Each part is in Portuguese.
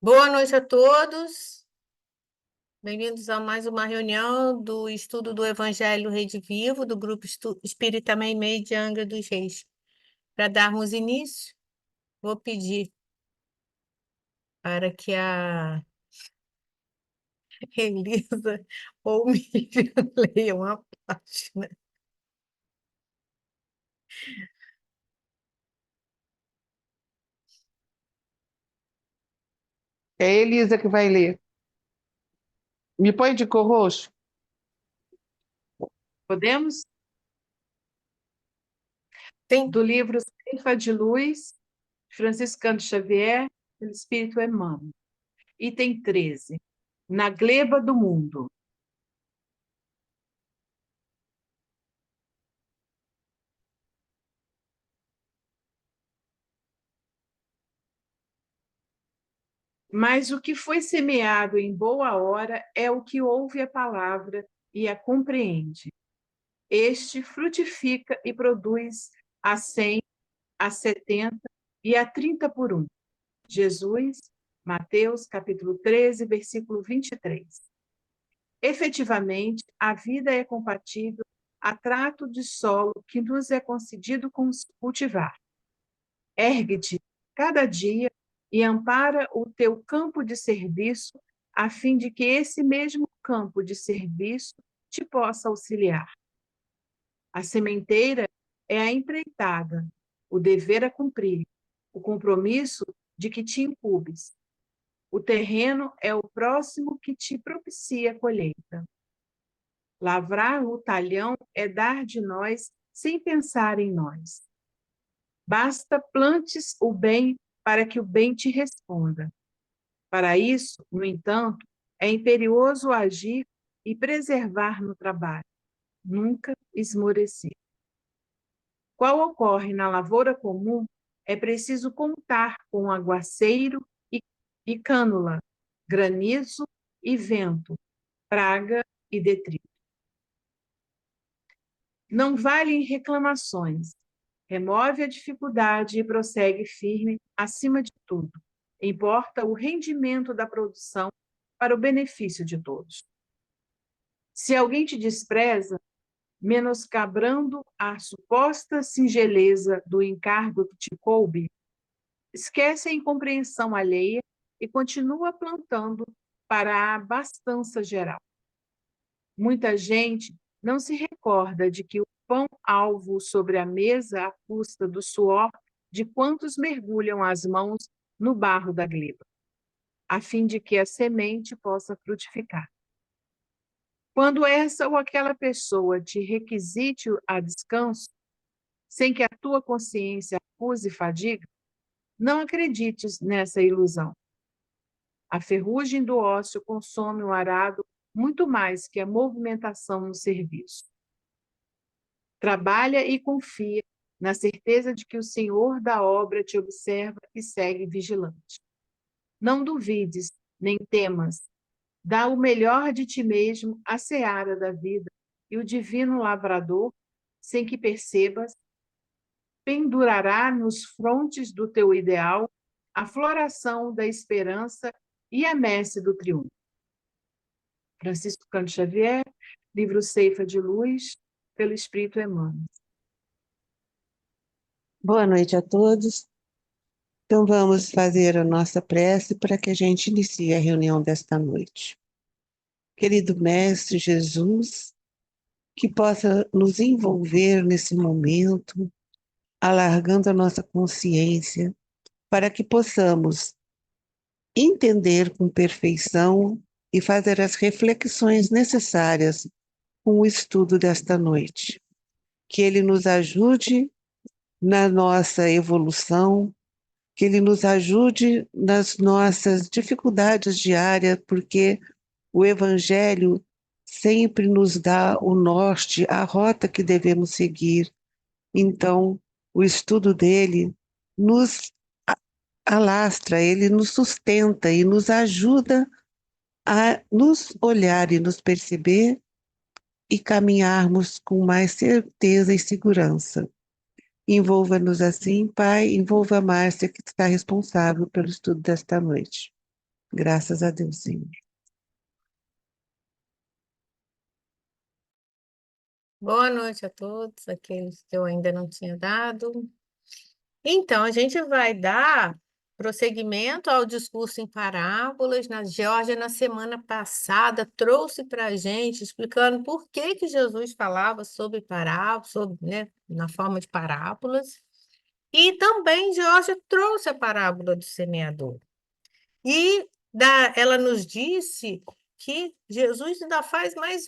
Boa noite a todos. Bem-vindos a mais uma reunião do estudo do Evangelho Rede Vivo, do Grupo Espírita Meimei de Angra dos Reis. Para darmos início, vou pedir para que a Elisa ou Miriam leiam a página. É a Elisa que vai ler. Me põe de cor roxo? Podemos? Tem? Do livro Ceifa de Luz, Franciscano Xavier, pelo Espírito Emmanuel. Item 13. Na gleba do mundo. Mas o que foi semeado em boa hora é o que ouve a palavra e a compreende. Este frutifica e produz a 100, a 70 e a 30 por um. Jesus, Mateus, capítulo 13, versículo 23. Efetivamente, a vida é compatível a trato de solo que nos é concedido cultivar. Ergue-te cada dia e ampara o teu campo de serviço, a fim de que esse mesmo campo de serviço te possa auxiliar. A sementeira é a empreitada, o dever a cumprir, o compromisso de que te incumbes. O terreno é o próximo que te propicia a colheita. Lavrar o talhão é dar de nós sem pensar em nós. Basta plantes o bem para que o bem te responda. Para isso, no entanto, é imperioso agir e preservar no trabalho, nunca esmorecer. Qual ocorre na lavoura comum, é preciso contar com aguaceiro e cânula, granizo e vento, praga e detrito. Não valem reclamações. Remove a dificuldade e prossegue firme acima de tudo. Importa o rendimento da produção para o benefício de todos. Se alguém te despreza, menoscabrando a suposta singeleza do encargo que te coube, esquece a incompreensão alheia e continua plantando para a abastança geral. Muita gente não se recorda de que o pão alvo sobre a mesa à custa do suor de quantos mergulham as mãos no barro da gleba, a fim de que a semente possa frutificar. Quando essa ou aquela pessoa te requisite a descanso, sem que a tua consciência acuse fadiga, não acredites nessa ilusão. A ferrugem do ócio consome o arado muito mais que a movimentação no serviço. Trabalha e confia na certeza de que o Senhor da obra te observa e segue vigilante. Não duvides, nem temas. Dá o melhor de ti mesmo à seara da vida, e o divino lavrador, sem que percebas, pendurará nos frontes do teu ideal a floração da esperança e a messe do triunfo. Francisco Cândido Xavier, livro Ceifa de Luz, pelo Espírito Emmanuel. Boa noite a todos. Então vamos fazer a nossa prece para que a gente inicie a reunião desta noite. Querido Mestre Jesus, que possa nos envolver nesse momento, alargando a nossa consciência, para que possamos entender com perfeição e fazer as reflexões necessárias com o estudo desta noite. Que Ele nos ajude na nossa evolução, que Ele nos ajude nas nossas dificuldades diárias, porque o Evangelho sempre nos dá o norte, a rota que devemos seguir. Então, o estudo dele nos alastra, ele nos sustenta e nos ajuda a nos olhar e nos perceber e caminharmos com mais certeza e segurança. Envolva-nos assim, Pai, envolva a Márcia, que está responsável pelo estudo desta noite. Graças a Deus, Senhor. Boa noite a todos, aqueles que eu ainda não tinha dado. Então, a gente vai dar prosseguimento ao discurso em parábolas. Na Geórgia, na semana passada, trouxe para a gente, explicando por que que Jesus falava sobre parábolas, sobre, né, na forma de parábolas. E também Geórgia trouxe a parábola do semeador. E ela nos disse que Jesus ainda faz mais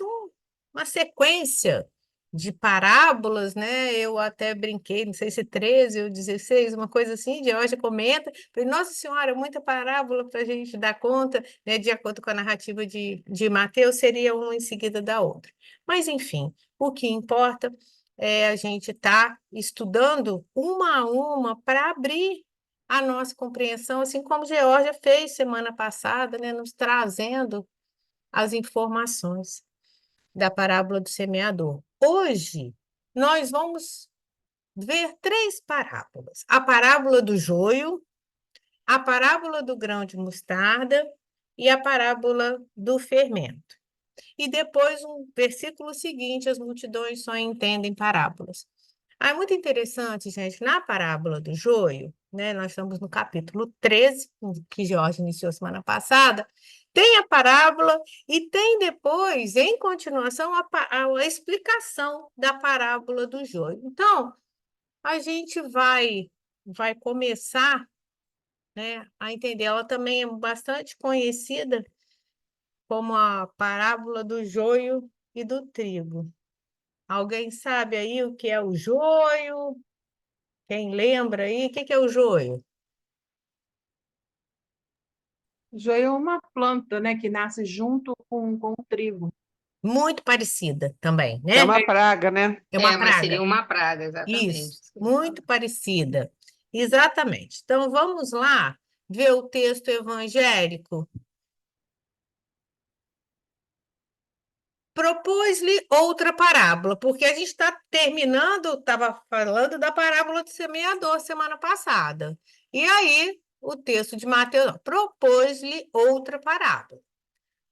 uma sequência de parábolas, né? Eu até brinquei, não sei se 13 ou 16, uma coisa assim, de hoje comenta. Falei, Nossa Senhora, muita parábola para a gente dar conta, né? De acordo com a narrativa de Mateus, seria uma em seguida da outra. Mas, enfim, o que importa é a gente estar estudando uma a uma para abrir a nossa compreensão, assim como Geórgia fez semana passada, né, nos trazendo as informações da parábola do semeador. Hoje, nós vamos ver três parábolas: a parábola do joio, a parábola do grão de mostarda e a parábola do fermento. E depois, um versículo seguinte, as multidões só entendem parábolas. É muito interessante, gente, na parábola do joio, né? Nós estamos no capítulo 13, que Jorge iniciou semana passada, tem a parábola e tem depois, em continuação, a explicação da parábola do joio. Então, a gente vai começar, né, a entender. Ela também é bastante conhecida como a parábola do joio e do trigo. Alguém sabe aí o que é o joio? Quem lembra aí? O que é o joio? Joio é uma planta, né, que nasce junto com o trigo. Muito parecida também, É né? uma praga, né? É uma Mas seria praga. uma praga, Isso, exatamente. Isso que eu muito falo. parecida. Exatamente. Então, vamos lá ver o texto evangélico. Propôs-lhe outra parábola, porque a gente está terminando, estava falando da parábola do semeador semana passada. E aí, o texto de Mateus propôs-lhe outra parábola.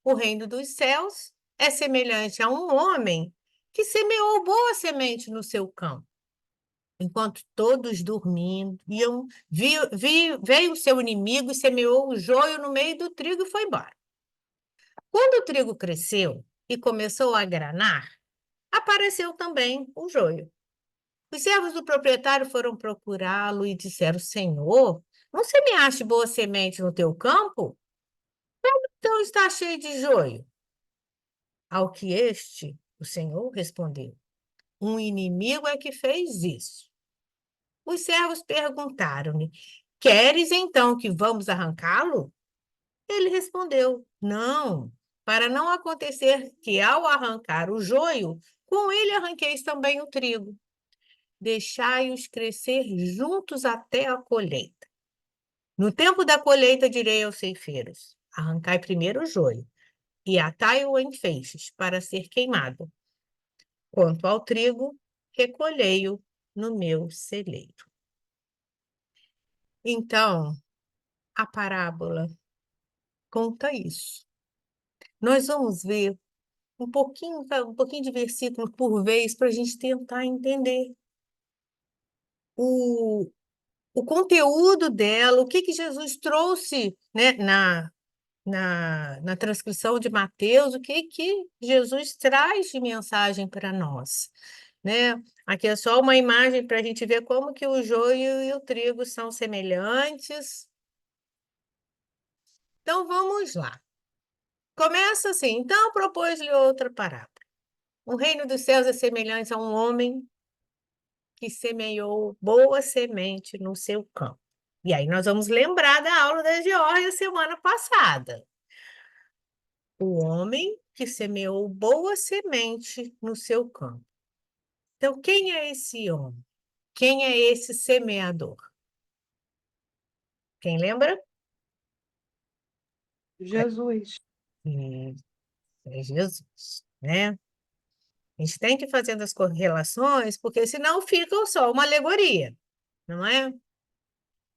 O reino dos céus é semelhante a um homem que semeou boa semente no seu campo. Enquanto todos dormiam, veio o seu inimigo e semeou o joio no meio do trigo e foi embora. Quando o trigo cresceu e começou a granar, apareceu também o joio. Os servos do proprietário foram procurá-lo e disseram: Senhor, não semeaste boa semente no teu campo? Então está cheio de joio. Ao que este, o Senhor, respondeu: Um inimigo é que fez isso. Os servos perguntaram-lhe: Queres então que vamos arrancá-lo? Ele respondeu: Não, para não acontecer que ao arrancar o joio, com ele arranqueis também o trigo. Deixai-os crescer juntos até a colheita. No tempo da colheita, direi aos ceifeiros: Arrancai primeiro o joio e atai-o em feixes para ser queimado. Quanto ao trigo, recolhei-o no meu celeiro. Então, a parábola conta isso. Nós vamos ver um pouquinho de versículo por vez para a gente tentar entender o, o conteúdo dela, o que que Jesus trouxe, né, na transcrição de Mateus, o que que Jesus traz de mensagem para nós, né? Aqui é só uma imagem para a gente ver como que o joio e o trigo são semelhantes. Então, vamos lá. Começa assim. Então, propôs-lhe outra parábola. O reino dos céus é semelhante a um homem que semeou boa semente no seu campo. E aí nós vamos lembrar da aula da Geórgia semana passada. O homem que semeou boa semente no seu campo. Então, quem é esse homem? Quem é esse semeador? Quem lembra? Jesus. É, é Jesus, né? A gente tem que ir fazendo as correlações, porque senão fica só uma alegoria, não é?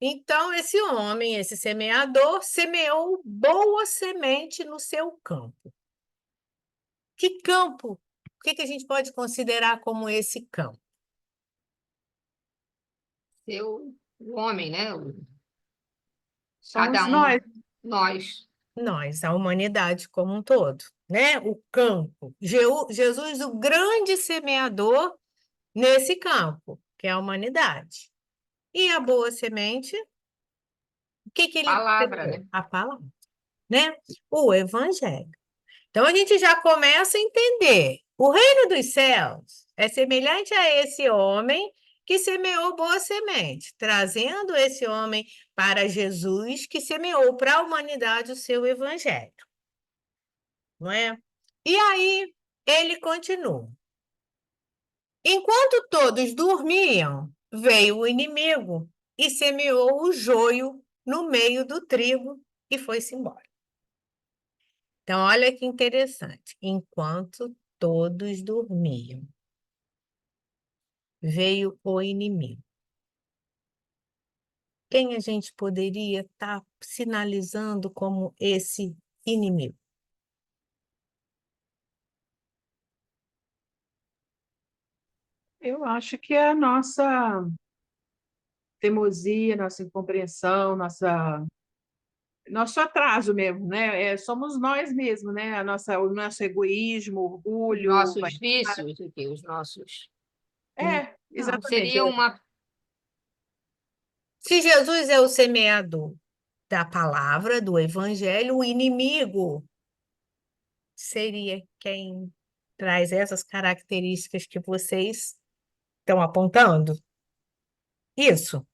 Então, esse homem, esse semeador, semeou boa semente no seu campo. Que campo? O que que a gente pode considerar como esse campo? O homem, né? Somos Cada nós. nós. Nós, a humanidade como um todo, né? O campo. Jesus, o grande semeador nesse campo, que é a humanidade. E a boa semente, o que que ele Palavra, semeou? né? A palavra, né? O evangelho. Então a gente já começa a entender. O reino dos céus é semelhante a esse homem que semeou boa semente, trazendo esse homem para Jesus, que semeou para a humanidade o seu evangelho, não é? E aí ele continua. Enquanto todos dormiam, veio o inimigo e semeou o joio no meio do trigo e foi-se embora. Então, olha que interessante. Enquanto todos dormiam, veio o inimigo. Quem a gente poderia estar sinalizando como esse inimigo? Eu acho que é a nossa teimosia, nossa incompreensão, nosso atraso mesmo, né? Somos nós mesmos, né? O nosso egoísmo, Os orgulho. nossos vícios, os nossos. Não. Exatamente. Seria uma. Se Jesus é o semeador da palavra, do evangelho, o inimigo seria quem traz essas características que vocês estão apontando? Isso.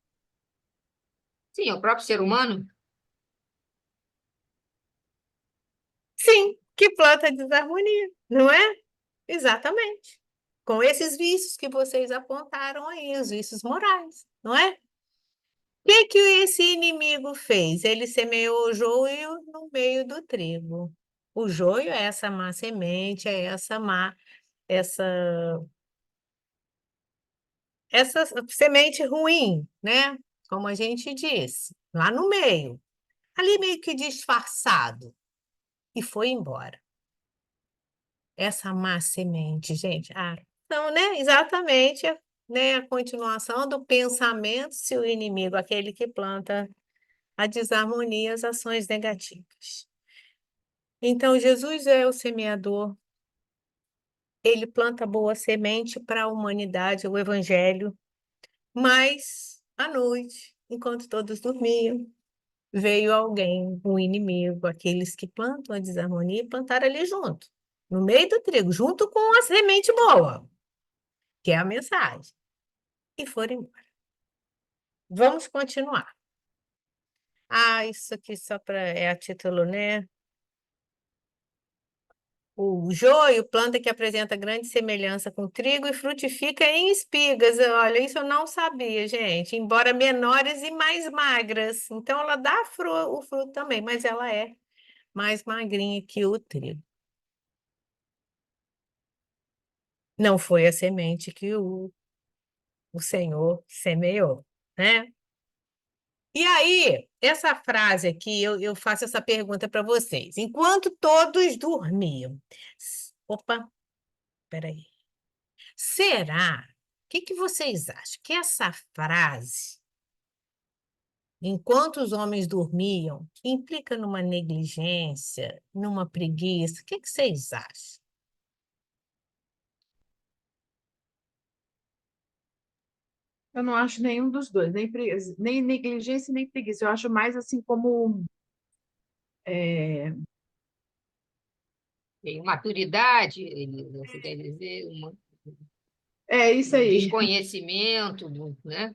Sim, o próprio ser humano. Sim, que planta desarmonia, não é? Exatamente. Com esses vícios que vocês apontaram aí, os vícios morais, não é? O que que esse inimigo fez? Ele semeou o joio no meio do trigo. O joio é essa má semente, é essa essa semente ruim, né? Como a gente disse, lá no meio, ali meio que disfarçado, e foi embora. Essa má semente, gente. Então, né? Exatamente, né? A continuação do pensamento, se o inimigo, aquele que planta a desarmonia, as ações negativas. Então, Jesus é o semeador, ele planta boa semente para a humanidade, o evangelho, mas à noite, enquanto todos dormiam, veio alguém, um inimigo, aqueles que plantam a desarmonia, e plantaram ali junto, no meio do trigo, junto com a semente boa, que é a mensagem, e foram embora. Vamos continuar. Isso aqui só para é a título, né? O joio, planta que apresenta grande semelhança com trigo e frutifica em espigas. Olha, isso eu não sabia, gente. Embora menores e mais magras. Então, ela dá o fruto também, mas ela é mais magrinha que o trigo. Não foi a semente que o Senhor semeou, né? E aí, essa frase aqui, eu faço essa pergunta para vocês. Enquanto todos dormiam. Opa, peraí. Será? O que que vocês acham? Que essa frase, enquanto os homens dormiam, implica numa negligência, numa preguiça? O que que vocês acham? Eu não acho nenhum dos dois, nem negligência, nem preguiça. Eu acho mais assim como é, Tem maturidade, você quer dizer, isso um aí. desconhecimento, né?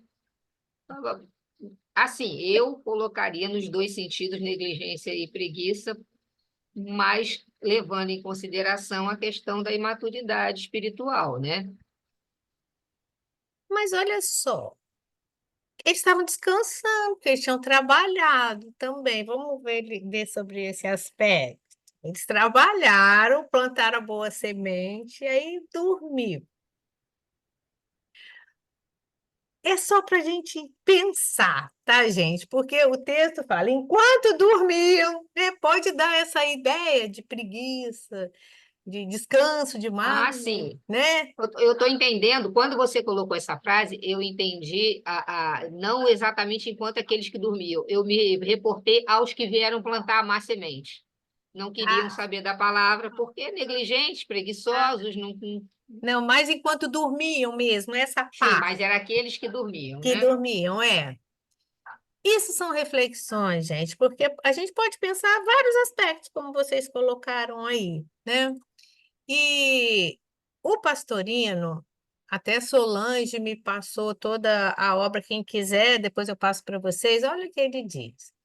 Assim, eu colocaria nos dois sentidos, negligência e preguiça, mas levando em consideração a questão da imaturidade espiritual, né? Mas olha só, eles estavam descansando, porque eles tinham trabalhado também. Vamos ver sobre esse aspecto. Eles trabalharam, plantaram a boa semente, e aí dormiu. é só para a gente pensar, tá, gente? Porque o texto fala, enquanto dormiam, né? Pode dar essa ideia de preguiça, de descanso demais, Sim. né? Eu estou entendendo, quando você colocou essa frase, eu entendi não exatamente enquanto aqueles que dormiam. Eu me reportei aos que vieram plantar a má semente. Não queriam Ah, saber da palavra, porque negligentes, preguiçosos, não, mas enquanto dormiam mesmo, essa sim, parte mas eram aqueles que dormiam, que né? dormiam, é. Isso são reflexões, gente, porque a gente pode pensar vários aspectos, como vocês colocaram aí, né? E o Pastorino, até Solange me passou toda a obra, quem quiser, depois eu passo para vocês, olha o que ele diz.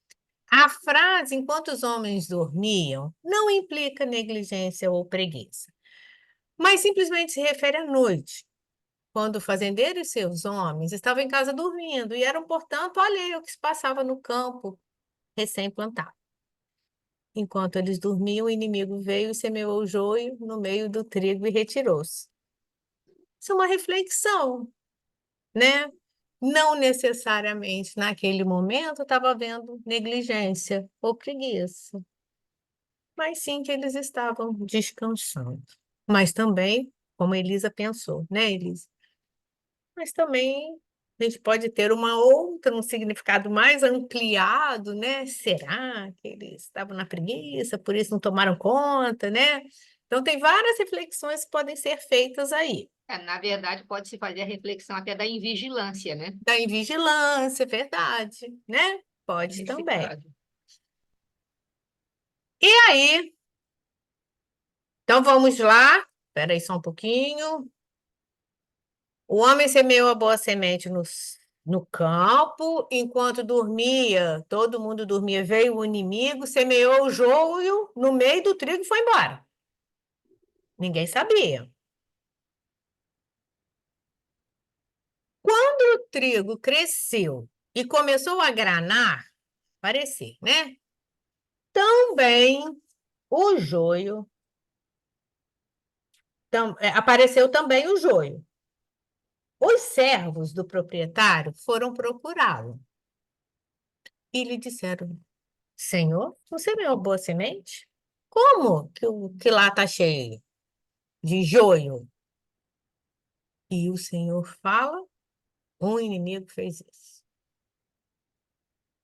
A frase, enquanto os homens dormiam, não implica negligência ou preguiça, mas simplesmente se refere à noite, quando o fazendeiro e seus homens estavam em casa dormindo e eram, portanto, alheios ao que se passava no campo recém-plantado. Enquanto eles dormiam, o inimigo veio e semeou o joio no meio do trigo e retirou-se. Isso é uma reflexão, né? Não necessariamente naquele momento estava havendo negligência ou preguiça, mas sim que eles estavam descansando. Mas também, como Elisa pensou, né, Elisa? Mas também a gente pode ter um significado mais ampliado, né? Será que eles estavam na preguiça, por isso não tomaram conta, né? Então, tem várias reflexões que podem ser feitas aí. Na verdade, pode-se fazer a reflexão até da invigilância, né? Da invigilância, verdade, né? Pode Nesse também. caso. E aí, então vamos lá. Espera aí só um pouquinho. O homem semeou a boa semente no campo, enquanto dormia, todo mundo dormia, veio o inimigo, semeou o joio no meio do trigo e foi embora. Ninguém sabia. Quando o trigo cresceu e começou a granar, parecer, né? Também o joio, apareceu também o joio. Os servos do proprietário foram procurá-lo e lhe disseram: Senhor, você semeou boa semente? Como que lá está cheio de joio? E o Senhor fala: um inimigo fez isso.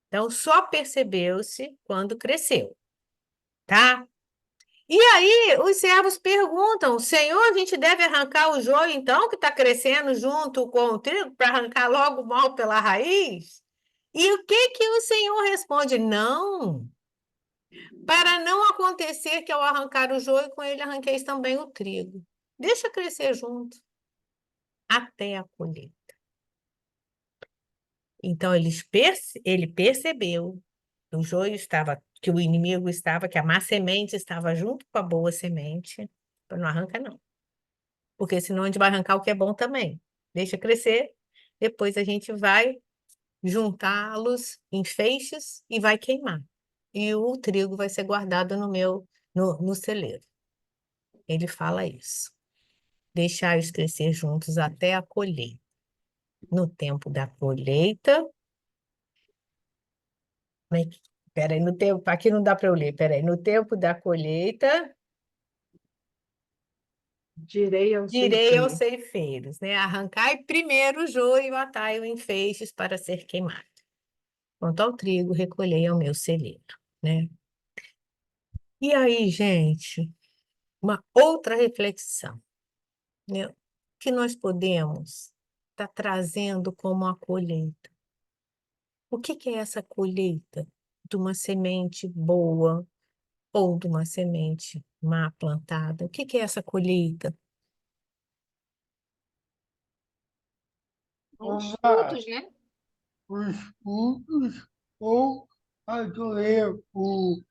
Então, só percebeu-se quando cresceu, tá? E aí, os servos perguntam: Senhor, a gente deve arrancar o joio, então, que está crescendo junto com o trigo, para arrancar logo mal pela raiz? E o que que o Senhor responde? Não, para não acontecer que ao arrancar o joio, com ele arranqueis também o trigo. Deixa crescer junto até a colheita. Então ele percebeu que o joio estava, que o inimigo estava, que a má semente estava junto com a boa semente. Não arranca, não. Porque senão a gente vai arrancar o que é bom também. Deixa crescer, depois a gente vai juntá-los em feixes e vai queimar. E o trigo vai ser guardado no celeiro. Ele fala isso. Deixai-os crescer juntos até a colheita. No tempo da colheita. Peraí, no tempo, aqui não dá para eu ler, peraí. No tempo da colheita, Direi aos direi aos ceifeiros. ceifeiros, né? Arrancai primeiro o joio e atai-o em feixes para ser queimado. Quanto ao trigo, recolhei ao meu celeiro, né? E aí, gente, uma outra reflexão, né? Que nós podemos estar trazendo como a colheita. O que que é essa colheita de uma semente boa ou de uma semente má plantada? O que que é essa colheita? Os frutos, né? Os frutos ou acolher o,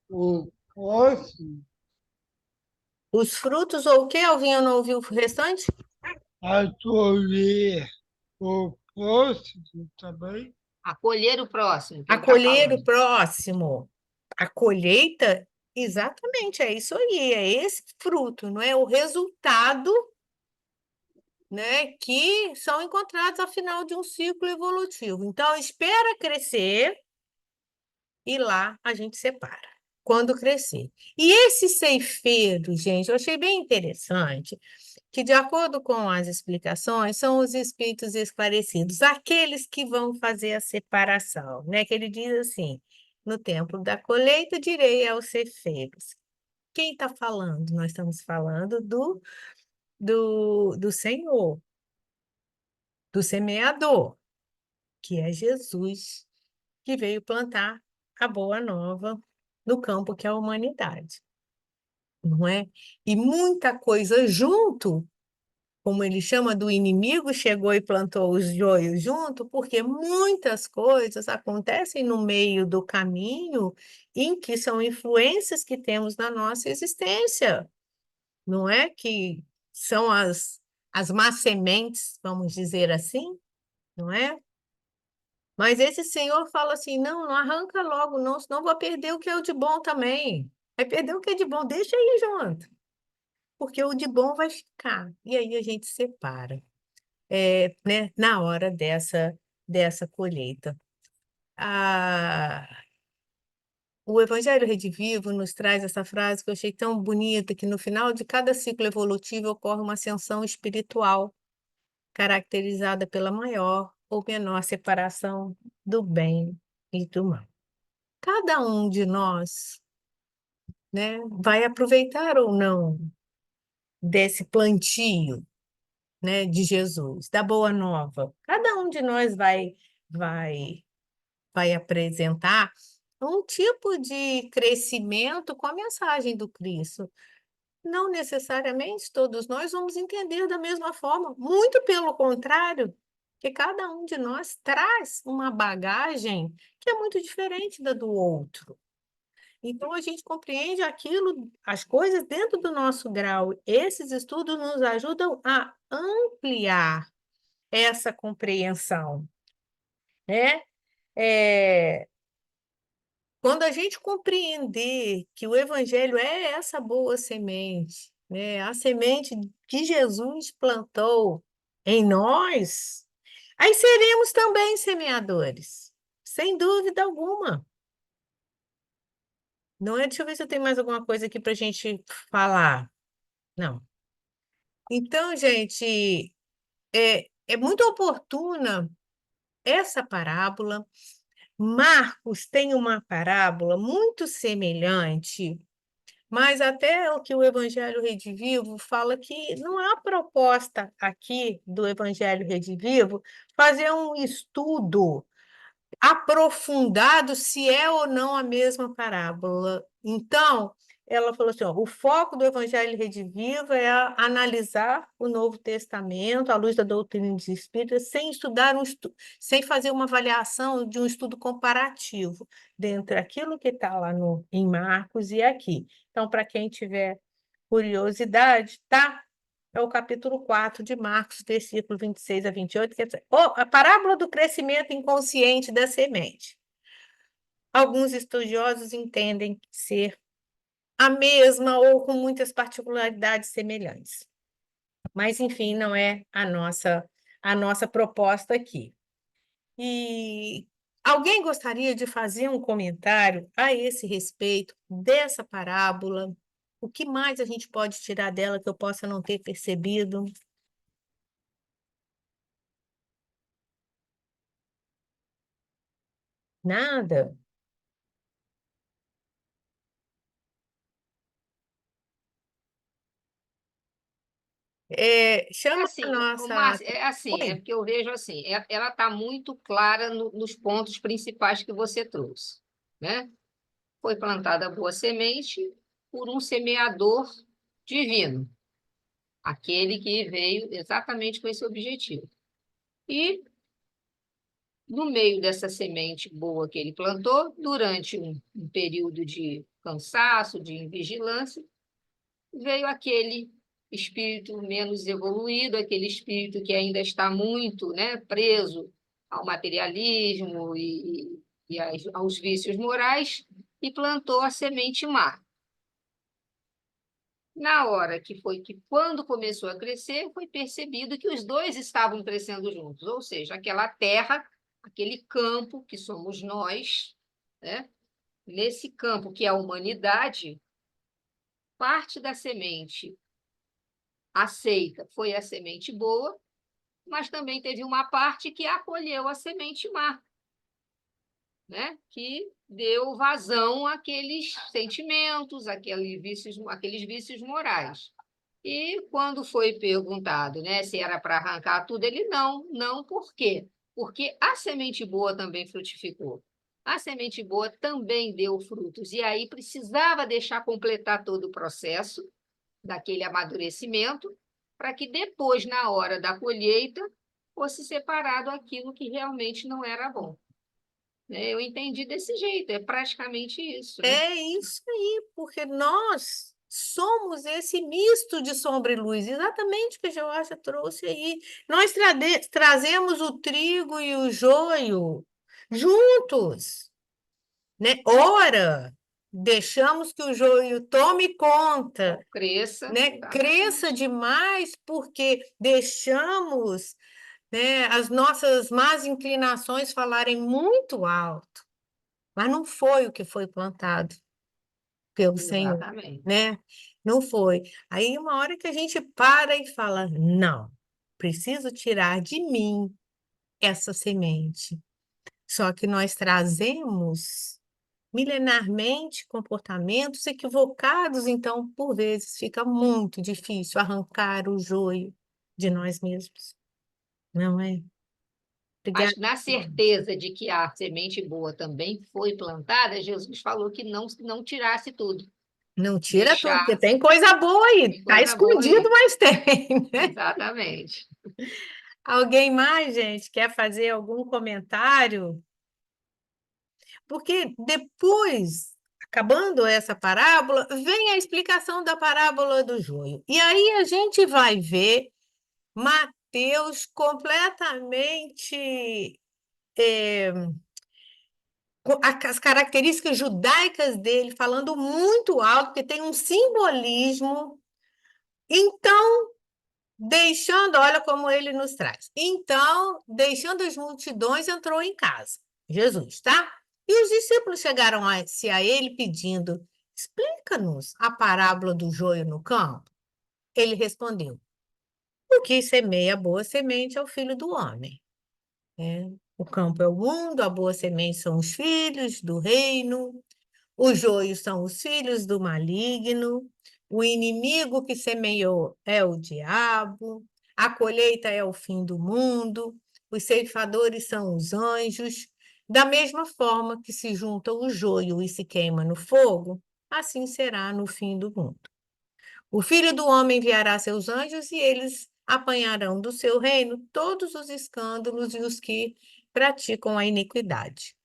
o próximo, Os frutos ou o quê? Alguém não ouviu o restante? acolher o próximo também. Acolher o próximo, que ele está Acolher o falando. próximo. A colheita, exatamente, é isso aí, é esse fruto, não é? O resultado né, que são encontrados ao final de um ciclo evolutivo. Então, espera crescer e lá a gente separa, quando crescer. E esse ceifeiro, gente, eu achei bem interessante, que, de acordo com as explicações, são os espíritos esclarecidos, aqueles que vão fazer a separação, né? Que ele diz assim: no tempo da colheita, direi aos ceifeiros. Quem está falando? Nós estamos falando do Senhor, do semeador, que é Jesus, que veio plantar a boa nova no campo que é a humanidade, não é? E muita coisa junto, como ele chama, do inimigo, chegou e plantou os joios junto, porque muitas coisas acontecem no meio do caminho em que são influências que temos na nossa existência, não é? Que são as más sementes, vamos dizer assim, não é? Mas esse senhor fala assim: não, não arranca logo, não, senão vou perder o que é o de bom também. Vai perder o que é de bom, deixa aí junto, porque o de bom vai ficar. E aí a gente separa, né, na hora dessa colheita. Ah, o Evangelho Redivivo nos traz essa frase que eu achei tão bonita, que no final de cada ciclo evolutivo ocorre uma ascensão espiritual, caracterizada pela maior ou menor separação do bem e do mal. Cada um de nós, né, vai aproveitar ou não desse plantio, né, de Jesus, da Boa Nova. Cada um de nós vai vai apresentar um tipo de crescimento com a mensagem do Cristo. Não necessariamente todos nós vamos entender da mesma forma, muito pelo contrário, que cada um de nós traz uma bagagem que é muito diferente da do outro. Então, a gente compreende aquilo, as coisas dentro do nosso grau. Esses estudos nos ajudam a ampliar essa compreensão, né? É, quando a gente compreender que o Evangelho é essa boa semente, né? A semente que Jesus plantou em nós, aí seremos também semeadores, sem dúvida alguma. Não é? Deixa eu ver se eu tenho mais alguma coisa aqui para a gente falar. Não. Então, gente, é muito oportuna essa parábola. Marcos tem uma parábola muito semelhante, mas até o que o Evangelho Redivivo fala que não há proposta aqui do Evangelho Redivivo fazer um estudo aprofundado se é ou não a mesma parábola. Então, ela falou assim, ó, o foco do Evangelho Redivivo é analisar o Novo Testamento à luz da doutrina dos Espíritos, sem estudar sem fazer uma avaliação de um estudo comparativo dentre aquilo que está lá em Marcos e aqui. Então, para quem tiver curiosidade, tá? É o capítulo 4 de Marcos, versículo 26 a 28, que é a parábola do crescimento inconsciente da semente. Alguns estudiosos entendem ser a mesma ou com muitas particularidades semelhantes. Mas, enfim, não é a nossa proposta aqui. E alguém gostaria de fazer um comentário a esse respeito dessa parábola? O que mais a gente pode tirar dela que eu possa não ter percebido? Nada? É Chama a assim, nossa. Márcia, é assim, é Oi. porque eu vejo assim, ela está muito clara nos pontos principais que você trouxe, né? Foi plantada a boa semente por um semeador divino, aquele que veio exatamente com esse objetivo. E no meio dessa semente boa que ele plantou, durante um período de cansaço, de vigilância, veio aquele espírito menos evoluído, aquele espírito que ainda está muito, né, preso ao materialismo e aos vícios morais, e plantou a semente má. Na hora que quando começou a crescer, foi percebido que os dois estavam crescendo juntos, ou seja, aquela terra, aquele campo que somos nós, né? Nesse campo que é a humanidade, parte da semente aceita foi a semente boa, mas também teve uma parte que acolheu a semente má, né? Que deu vazão àqueles sentimentos, aqueles vícios morais. E quando foi perguntado, né, se era para arrancar tudo, ele não, por quê? Porque a semente boa também frutificou. A semente boa também deu frutos. E aí precisava deixar completar todo o processo daquele amadurecimento, para que depois, na hora da colheita, fosse separado aquilo que realmente não era bom. Né? Eu entendi desse jeito, é praticamente isso, né? É isso aí, porque nós somos esse misto de sombra e luz, exatamente o que a Georgia trouxe aí. Nós trazemos o trigo e o joio juntos, né? Ora, deixamos que o joio tome conta, Cresça, né? Cresça demais porque deixamos, né, as nossas más inclinações falarem muito alto, mas não foi o que foi plantado pelo Senhor, exatamente. né? Não foi. Aí, uma hora que a gente para e fala: não, preciso tirar de mim essa semente. Só que nós trazemos milenarmente comportamentos equivocados, então, por vezes, fica muito difícil arrancar o joio de nós mesmos, não é? Mas Obrigada. na certeza de que a semente boa também foi plantada, Jesus falou que não tirasse tudo, Não tira tudo, porque deixasse, tem coisa boa aí. tem Está coisa boa escondido, aí. mas tem, né? Exatamente. Alguém mais, gente, quer fazer algum comentário? Porque depois, acabando essa parábola, vem a explicação da parábola do joio. E aí a gente vai ver Mateus completamente com as características judaicas dele, falando muito alto, porque tem um simbolismo. Então, deixando, olha como ele nos traz. Então, deixando as multidões, entrou em casa. Jesus, tá? E os discípulos chegaram-se a ele pedindo: explica-nos a parábola do joio no campo. Ele respondeu: o que semeia a boa semente é o filho do homem. É. O campo é o mundo, a boa semente são os filhos do reino, os joios são os filhos do maligno, o inimigo que semeou é o diabo, a colheita é o fim do mundo, os ceifadores são os anjos. Da mesma forma que se junta o joio e se queima no fogo, assim será no fim do mundo. O Filho do Homem enviará seus anjos e eles apanharão do seu reino todos os escândalos e os que praticam a iniquidade,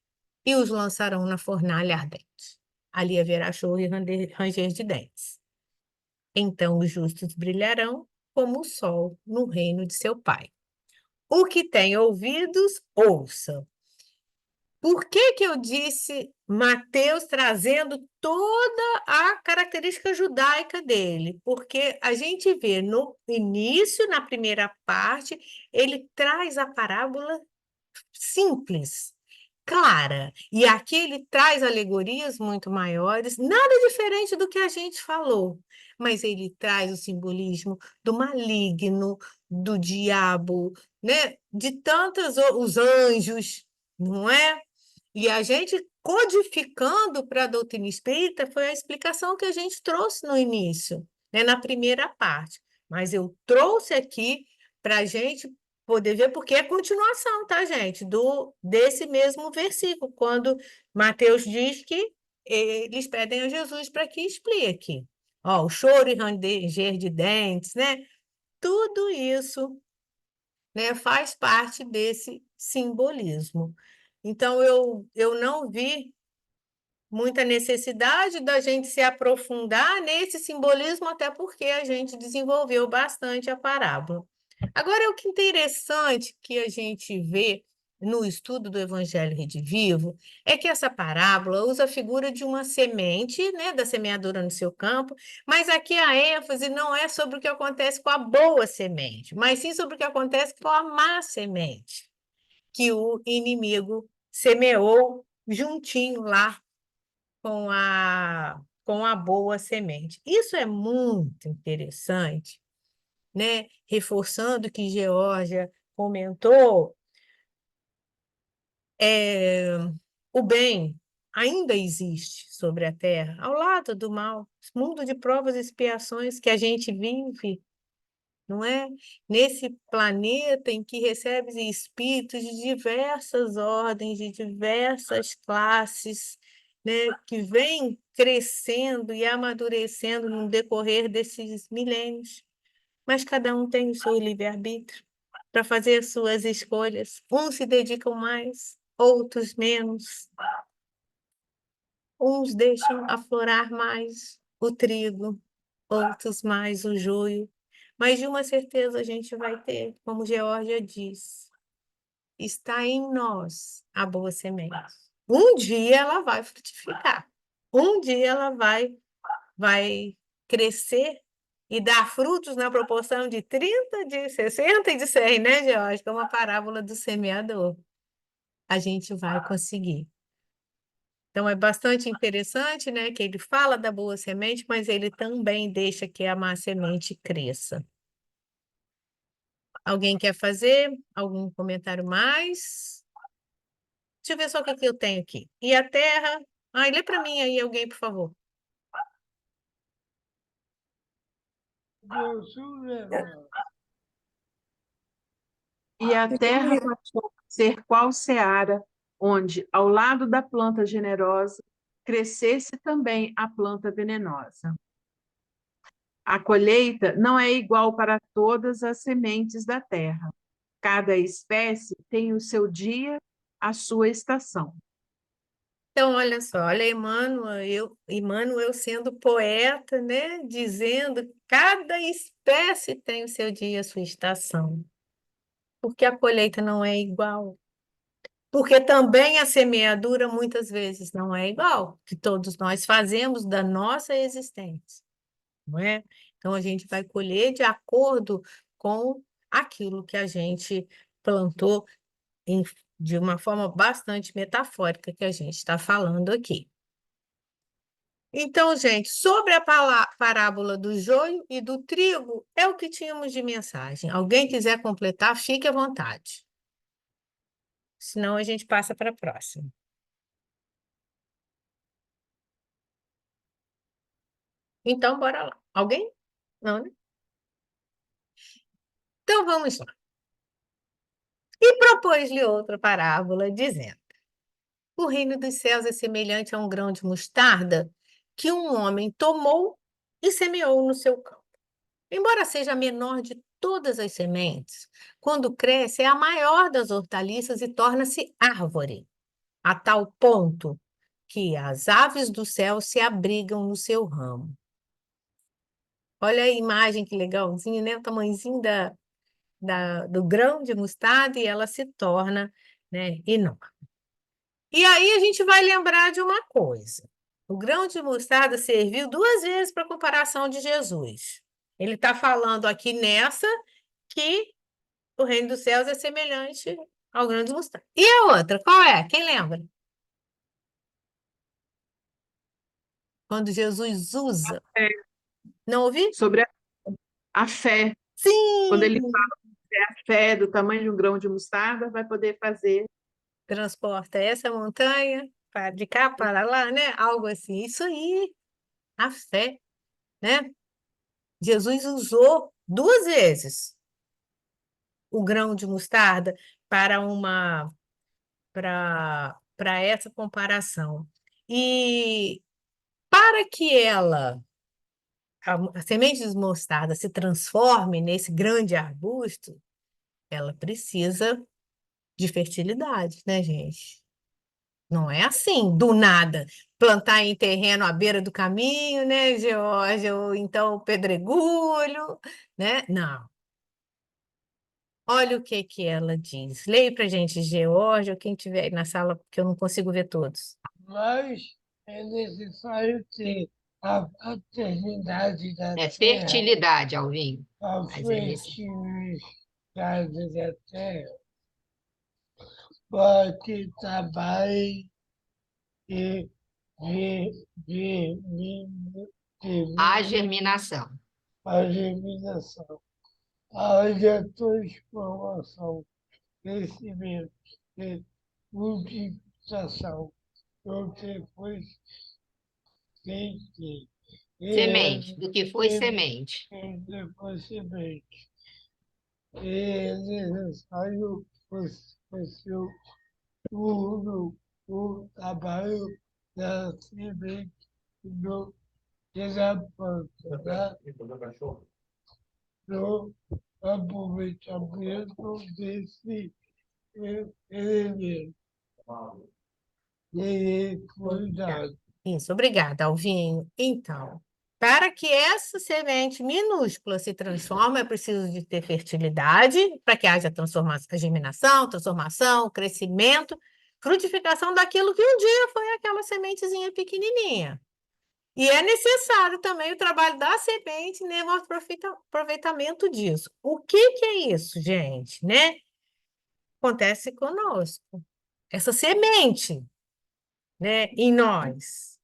e os lançarão na fornalha ardente. Ali haverá choro e ranger de dentes. Então os justos brilharão como o sol no reino de seu Pai. O que tem ouvidos, ouça. Por que que eu disse Mateus trazendo toda a característica judaica dele? Porque a gente vê no início, na primeira parte, ele traz a parábola simples, clara. E aqui ele traz alegorias muito maiores, nada diferente do que a gente falou, mas ele traz o simbolismo do maligno, do diabo, né? De tantas os anjos, não é? E a gente codificando para a doutrina espírita foi a explicação que a gente trouxe no início, né? Na primeira parte. Mas eu trouxe aqui para a gente poder ver, porque é continuação, tá, gente? Desse mesmo versículo, quando Mateus diz que eles pedem a Jesus para que explique. Ó, o choro e ranger de dentes, né? Tudo isso, né, faz parte desse simbolismo. Então, eu não vi muita necessidade da gente se aprofundar nesse simbolismo, até porque a gente desenvolveu bastante a parábola. Agora, o que interessante que a gente vê no estudo do Evangelho Redivivo é que essa parábola usa a figura de uma semente, né, da semeadura no seu campo, mas aqui a ênfase não é sobre o que acontece com a boa semente, mas sim sobre o que acontece com a má semente, que o inimigo semeou juntinho lá com a boa semente. Isso é muito interessante, né? Reforçando o que Geórgia comentou, o bem ainda existe sobre a Terra, ao lado do mal, mundo de provas e expiações que a gente vive, não é? Nesse planeta em que recebe espíritos de diversas ordens, de diversas classes, né, que vêm crescendo e amadurecendo no decorrer desses milênios, mas cada um tem o seu livre-arbítrio para fazer suas escolhas. Uns se dedicam mais, outros menos. Uns deixam aflorar mais o trigo, outros mais o joio. Mas de uma certeza a gente vai ter, como Geórgia diz, está em nós a boa semente. Um dia ela vai frutificar. Um dia ela vai crescer e dar frutos na proporção de 30, de 60 e de 100, né, Geórgia? É uma parábola do semeador. A gente vai conseguir. Então, é bastante interessante, né, que ele fala da boa semente, mas ele também deixa que a má semente cresça. Alguém quer fazer algum comentário mais? Deixa eu ver só o que que eu tenho aqui. E a terra... Ai, lê para mim aí, alguém, por favor. Deus o leva. E a terra passou a ser qual seara, onde, ao lado da planta generosa, crescesse também a planta venenosa. A colheita não é igual para todas as sementes da terra. Cada espécie tem o seu dia, a sua estação. Então, olha só, olha Emmanuel sendo poeta, né? Dizendo que cada espécie tem o seu dia, a sua estação. Porque a colheita não é igual. Porque também a semeadura muitas vezes não é igual, que todos nós fazemos da nossa existência, não é? Então a gente vai colher de acordo com aquilo que a gente plantou em- de uma forma bastante metafórica que a gente está falando aqui. Então, gente, sobre a parábola do joio e do trigo, é o que tínhamos de mensagem. Alguém quiser completar, fique à vontade. Senão a gente passa para a próxima. Então, bora lá. Alguém? Não, né? Então, vamos lá. E propôs-lhe outra parábola, dizendo: o reino dos céus é semelhante a um grão de mostarda que um homem tomou e semeou no seu campo. Embora seja a menor de todas as sementes, quando cresce é a maior das hortaliças e torna-se árvore, a tal ponto que as aves do céu se abrigam no seu ramo. Olha a imagem que legalzinha, né? O tamanhozinho do grão de mostarda e ela se torna, né, enorme. E aí a gente vai lembrar de uma coisa. O grão de mostarda serviu duas vezes para a comparação de Jesus. Ele está falando aqui nessa que o reino dos céus é semelhante ao grão de mostarda. E a outra, qual é? Quem lembra? Quando Jesus usa. É, Não ouvi? sobre a fé, quando ele Sim! fala a fé do tamanho de um grão de mostarda, vai poder fazer. Transporta essa montanha de cá para lá, né? Algo assim. Isso aí, a fé, né? Jesus usou duas vezes o grão de mostarda para uma para essa comparação. E para que a semente de mostarda se transforme nesse grande arbusto, ela precisa de fertilidade, né, gente? Não é assim, do nada, plantar em terreno à beira do caminho, né, Geórgia, ou então pedregulho, né? Não. Olha o que que ela diz. Leia para a gente, George, ou quem estiver aí na sala, porque eu não consigo ver todos. Mas é necessário ter a paternidade da É terra, fertilidade, Alvin. a Mas é nesse. fertilidade da terra, para que trabalhe e A termine germinação. a germinação, haja transformação, crescimento e multiplicação, do que foi feito Semente. Do que foi semente. depois semente. É necessário fazer o trabalho da semente do da planta, né? Do aproveitamento desse elemento. E cuidado. Isso, obrigada, Alvinho. Então, para que essa semente minúscula se transforme, é preciso de ter fertilidade, para que haja transformação, germinação, transformação, crescimento, frutificação daquilo que um dia foi aquela sementezinha pequenininha. E é necessário também o trabalho da semente e o aproveitamento disso. O que que é isso, gente, né? Acontece conosco. Essa semente, né, em nós,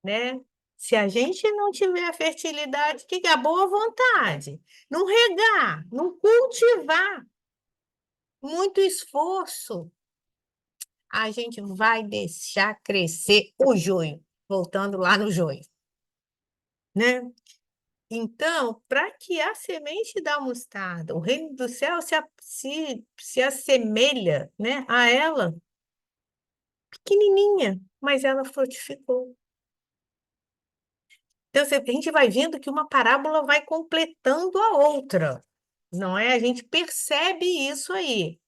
né? Se a gente não tiver a fertilidade, que é a boa vontade, não regar, não cultivar, muito esforço, a gente vai deixar crescer o joio, voltando lá no joio, né? Então, para que a semente da mostarda, o reino do céu se assemelha, né, a ela, pequenininha, mas ela frutificou. Então, a gente vai vendo que uma parábola vai completando a outra, não é? A gente percebe isso aí.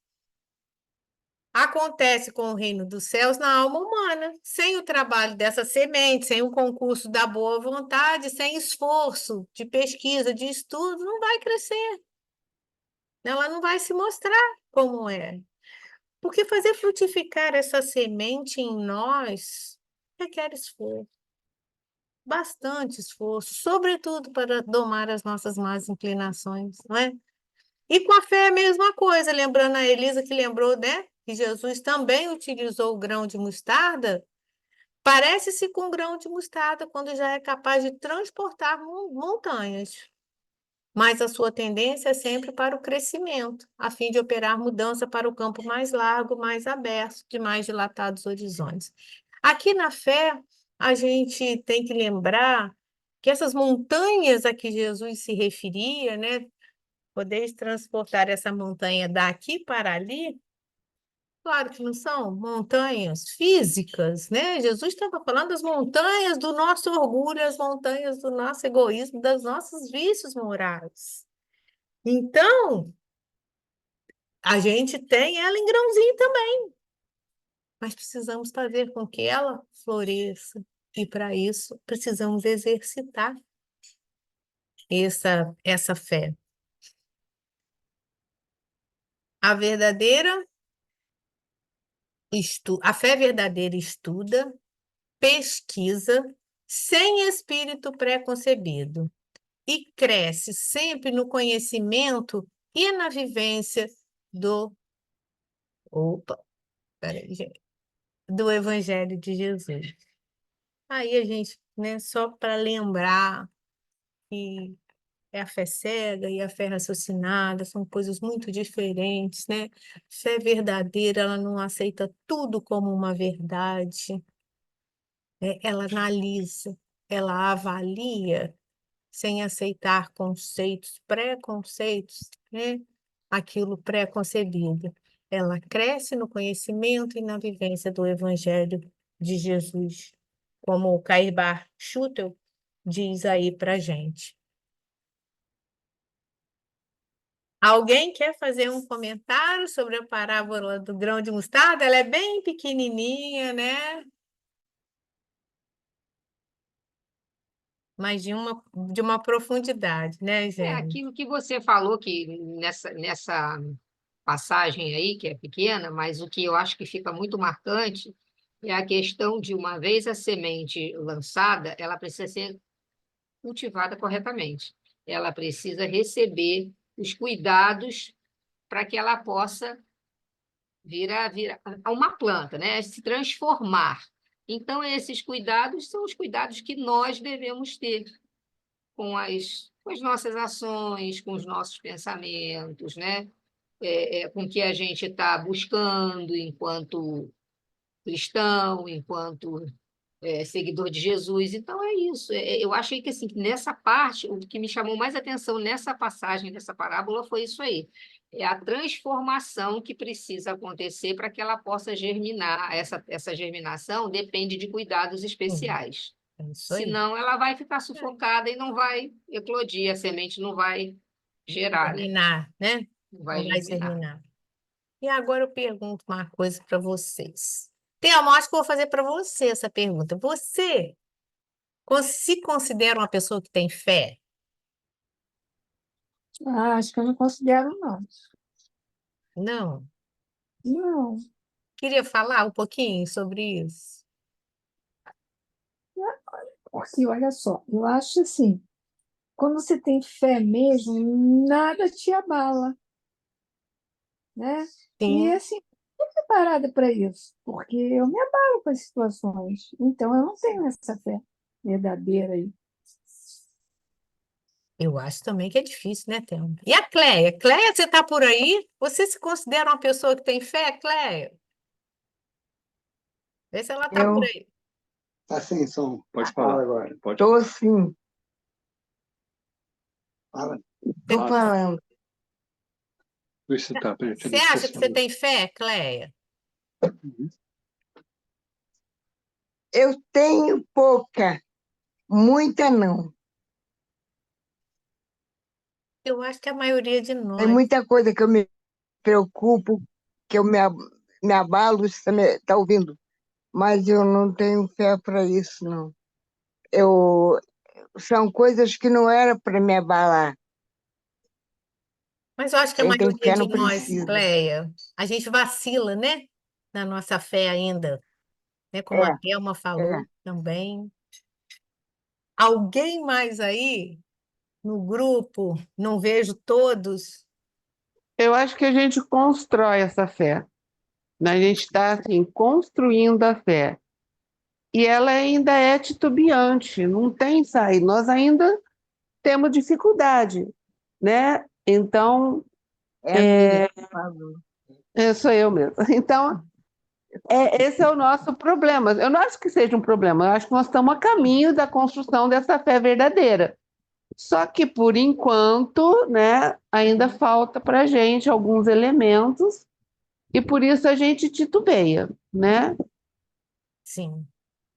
Acontece com o reino dos céus na alma humana. Sem o trabalho dessa semente, sem o concurso da boa vontade, sem esforço de pesquisa, de estudo, não vai crescer. Ela não vai se mostrar como é. Porque fazer frutificar essa semente em nós requer esforço. Bastante esforço, sobretudo para domar as nossas más inclinações, não é? E com a fé é a mesma coisa, lembrando a Elisa que lembrou, né, que Jesus também utilizou o grão de mostarda, parece-se com o grão de mostarda quando já é capaz de transportar montanhas. Mas a sua tendência é sempre para o crescimento, a fim de operar mudança para o campo mais largo, mais aberto, de mais dilatados horizontes. Aqui na fé, a gente tem que lembrar que essas montanhas a que Jesus se referia, né, podeis transportar essa montanha daqui para ali, claro que não são montanhas físicas, né? Jesus estava falando das montanhas do nosso orgulho, as montanhas do nosso egoísmo, dos nossos vícios morais. Então, a gente tem ela em grãozinho também, mas precisamos fazer com que ela floresça. E para isso, precisamos exercitar essa fé. A verdadeira a fé verdadeira estuda, pesquisa, sem espírito preconcebido, e cresce sempre no conhecimento e na vivência do, opa, peraí, gente, do Evangelho de Jesus. Aí a gente, né, só para lembrar que é a fé cega e a fé raciocinada, são coisas muito diferentes, né? Fé verdadeira, ela não aceita tudo como uma verdade, né? Ela analisa, ela avalia, sem aceitar conceitos, preconceitos, né? Aquilo preconcebido. Ela cresce no conhecimento e na vivência do Evangelho de Jesus, como o Cairbar Schutel diz aí para gente. Alguém quer fazer um comentário sobre a parábola do grão de mostarda? Ela é bem pequenininha, né? mas de uma profundidade, né, É gente? aquilo que você falou que nessa passagem aí, que é pequena, mas o que eu acho que fica muito marcante é a questão de, uma vez a semente lançada, ela precisa ser cultivada corretamente. Ela precisa receber os cuidados para que ela possa vir a uma planta, né? Se transformar. Então, esses cuidados são os cuidados que nós devemos ter com as nossas ações, com os nossos pensamentos, né? Com o que a gente está buscando enquanto cristão, enquanto seguidor de Jesus. Então, é isso. Eu achei que, assim, que nessa parte, o que me chamou mais atenção nessa passagem dessa parábola foi isso aí. É a transformação que precisa acontecer para que ela possa germinar. Essa germinação depende de cuidados Sim, especiais. é isso aí. Senão, ela vai ficar sufocada e não vai eclodir, a semente não vai gerar, né? Germinar, né? Não vai Não vai germinar. germinar. E agora eu pergunto uma coisa para vocês. Thelma, acho que eu vou fazer para você essa pergunta. Você se considera uma pessoa que tem fé? Ah, acho que eu não considero, não. Não. Não. Queria falar um pouquinho sobre isso. Porque, olha só, eu acho assim, quando você tem fé mesmo, nada te abala, né? E Sim, assim, eu estou preparada para isso, porque eu me abalo com as situações. Então, eu não tenho essa fé verdadeira aí. eu acho também que é difícil, né, Thelma? E a Cleia? Cleia, você está por aí? Você se considera uma pessoa que tem fé, Cleia? Vê se ela está por Eu aí. Tá sim, som. Pode falar agora. Pode tô sim, falar. tô Você, falando. Vê se tá você prestando acha que você atenção. tem fé, Cleia? Eu tenho pouca, muita não. Eu acho que a maioria de Tem nós. muita coisa que eu me preocupo, que me abalo, você está ouvindo? Mas eu não tenho fé para isso, não. Eu, são coisas que não era para me abalar. Mas eu acho que a Quem tem maioria fé de não nós, precisa. Cleia, a gente vacila, né? Na nossa fé ainda, né? Como a É, Thelma é. falou também. Alguém mais aí no grupo? Não vejo todos. Eu acho que a gente constrói essa fé, né? A gente está assim, construindo a fé. E ela ainda é titubeante, não tem saída. Nós ainda temos dificuldade, né? Então, É a Miriam que falou. sou eu mesmo. Então, esse é o nosso problema. Eu não acho que seja um problema, eu acho que nós estamos a caminho da construção dessa fé verdadeira. Só que, por enquanto, né, ainda falta para a gente alguns elementos e por isso a gente titubeia, né? Sim.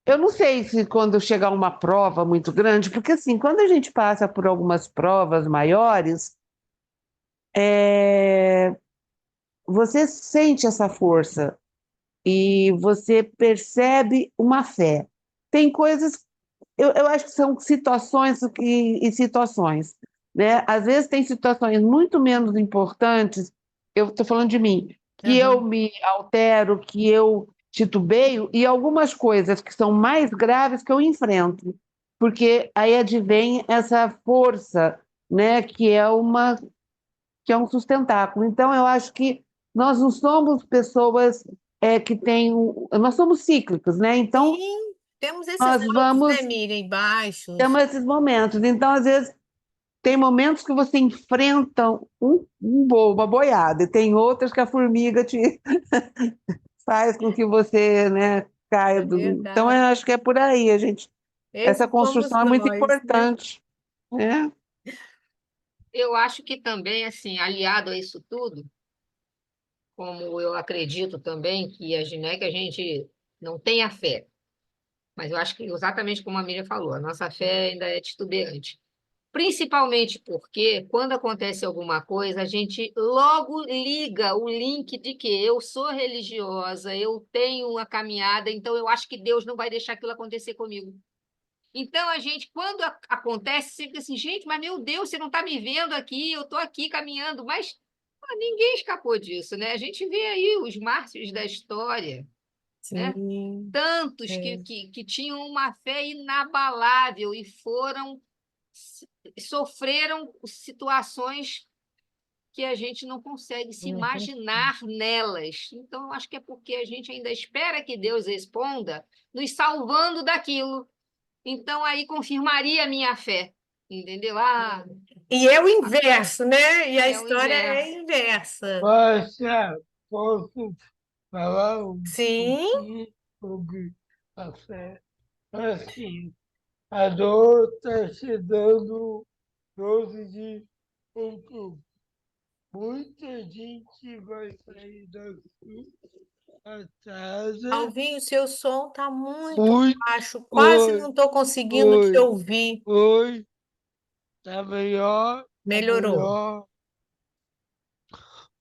Eu não sei se quando chegar uma prova muito grande, porque assim, quando a gente passa por algumas provas maiores, é, você sente essa força e você percebe uma fé. Tem coisas, eu acho que são situações e situações, né? Às vezes tem situações muito menos importantes, eu estou falando de mim, que eu Aham. me altero, que eu titubeio, e algumas coisas que são mais graves que eu enfrento, porque aí advém essa força, né? Que é um sustentáculo. Então, eu acho que nós não somos pessoas que têm. Nós somos cíclicos, né? Então, Sim, temos esses nós altos, né, vamos Miriam, e baixos. temos esses momentos. Então, às vezes, tem momentos que você enfrenta uma boiada, e tem outras que a formiga te faz com que você, né, caia É do. Então, eu verdade. acho que é por aí, a gente. Essa Esses somos construção é muito nós, né? importante, né? Eu acho que também, assim, aliado a isso tudo, como eu acredito também que a gente não tem a fé, mas eu acho que exatamente como a Miriam falou, a nossa fé ainda é titubeante. Principalmente porque, quando acontece alguma coisa, a gente logo liga o link de que eu sou religiosa, eu tenho uma caminhada, então eu acho que Deus não vai deixar aquilo acontecer comigo. Então, a gente, quando acontece, você fica assim, gente, mas meu Deus, você não está me vendo aqui, eu estou aqui caminhando, mas ninguém escapou disso, né? A gente vê aí os mártires da história, né? Sim, Tantos é. que tinham uma fé inabalável e sofreram situações que a gente não consegue se Uhum. imaginar nelas. Então, eu acho que é porque a gente ainda espera que Deus responda, nos salvando daquilo. Então, aí confirmaria a minha fé, entendeu? E é o inverso, né? E a É o história é inverso. inversa. Poxa, posso falar um Sim, pouquinho sobre a fé? Assim, a dor está chegando 12 de outubro. Muita gente vai sair da sua casa. Alvinho, seu som está muito Muito. baixo, quase Oi, não estou conseguindo te oi, ouvir. oi. Tá melhor, tá Melhorou. melhor.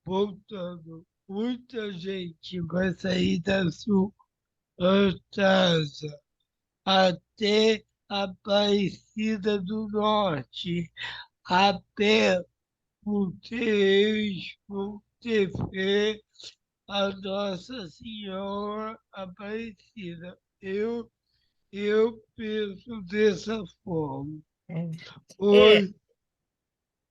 Voltando. Muita gente vai sair da sua casa até Aparecida do Norte, a pé, porque eles vão ter fé a Nossa Senhora Aparecida. Eu penso dessa forma. É, Oi,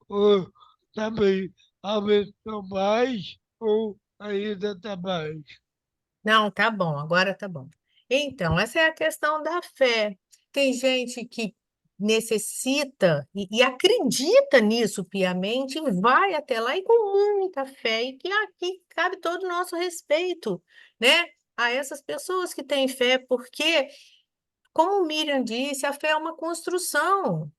oi, também aumentou mais ou ainda está baixo? não, tá bom, agora tá bom. Então, essa é a questão da fé. Tem gente que necessita e acredita nisso piamente, e vai até lá e com muita fé, e que aqui cabe todo o nosso respeito, né? A essas pessoas que têm fé, porque, como o Miriam disse, a fé é uma construção,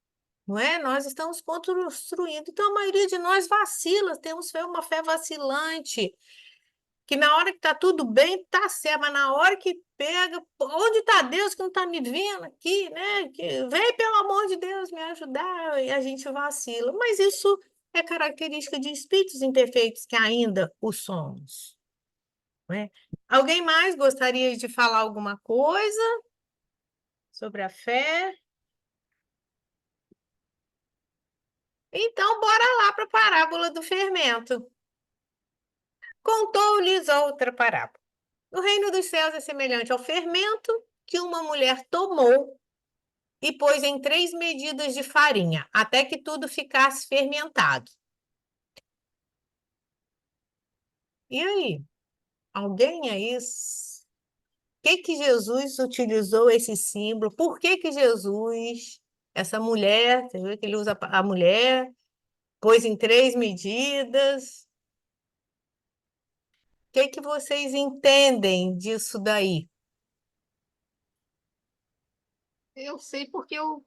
não é? Nós estamos construindo. Então, a maioria de nós vacila, temos fé, uma fé vacilante que na hora que tá tudo bem, tá certo, mas na hora que pega, pô, onde está Deus que não está me vendo aqui, né? Que vem, pelo amor de Deus, me ajudar, e a gente vacila. Mas isso é característica de espíritos imperfeitos que ainda o somos, né? Alguém mais gostaria de falar alguma coisa sobre a fé? Então, bora lá para a parábola do fermento. Contou-lhes outra parábola. O reino dos céus é semelhante ao fermento que uma mulher tomou e pôs em 3 medidas de farinha, até que tudo ficasse fermentado. E aí? Alguém aí? Que Jesus utilizou esse símbolo? Por que Jesus, essa mulher, você vê que ele usa a mulher, pôs em 3 medidas? Que vocês entendem disso daí? Eu sei porque eu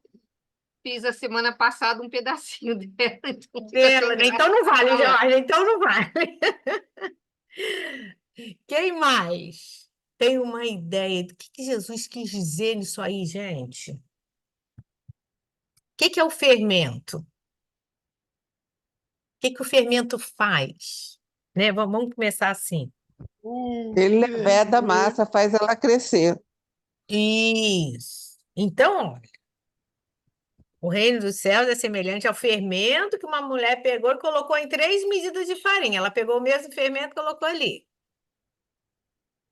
fiz a semana passada um pedacinho dela, então fica Dela, sem né? graça Então não vale, falar. Jorge, então não vale. Quem mais tem uma ideia do que Jesus quis dizer nisso aí, gente? O que é o fermento? O que o fermento faz? Né? Vamos começar assim. Ele leveda a Fermento. massa, faz ela crescer. Isso. Então, olha, o reino dos céus é semelhante ao fermento que uma mulher pegou e colocou em 3 medidas de farinha. Ela pegou o mesmo fermento e colocou ali.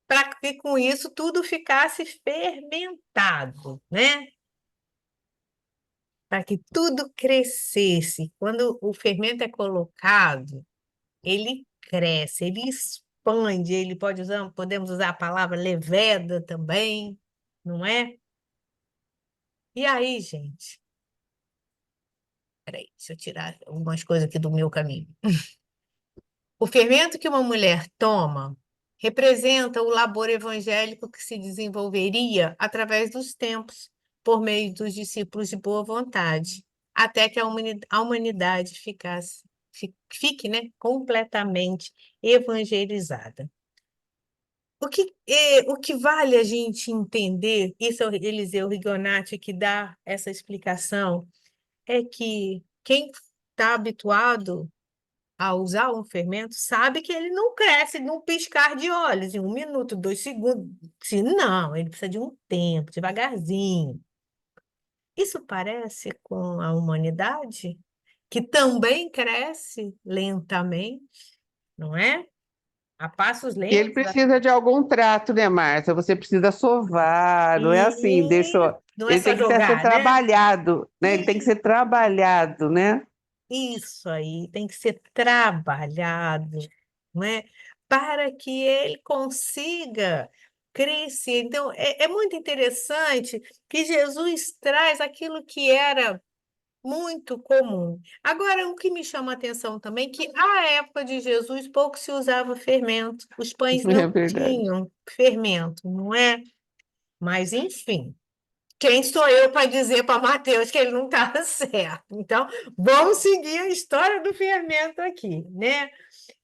Para que com isso tudo ficasse fermentado, né? Para que tudo crescesse. Quando o fermento é colocado, ele cresce, ele expande, ele pode usar, podemos usar a palavra leveda também, não é? E aí, gente? Peraí, deixa eu tirar algumas coisas aqui do meu caminho. O fermento que uma mulher toma representa o labor evangélico que se desenvolveria através dos tempos, por meio dos discípulos de boa vontade, até que a humanidade fique, né, completamente evangelizada. O que vale a gente entender, isso é o Eliseu Rigonati que dá essa explicação, é que quem está habituado a usar um fermento sabe que ele não cresce num piscar de olhos, em 1 minuto, 2 segundos. Se não, ele precisa de um tempo, devagarzinho. Isso parece com a humanidade, que também cresce lentamente, não é? A passos E ele lentos. precisa de algum trato, né, Márcia? Você precisa sovar, não é assim, E deixou. não é Ele só tem que ser jogar, né? trabalhado, né? Ele tem que ser trabalhado, né? Isso aí tem que ser trabalhado, não é? Para que ele consiga crescer. Então, é muito interessante que Jesus traz aquilo que era muito comum. Agora, o que me chama a atenção também é que, à época de Jesus, pouco se usava fermento. Os pães É não verdade. tinham fermento, não é? Mas, enfim. Quem sou eu para dizer para Mateus que ele não estava certo? Então, vamos seguir a história do fermento aqui, né?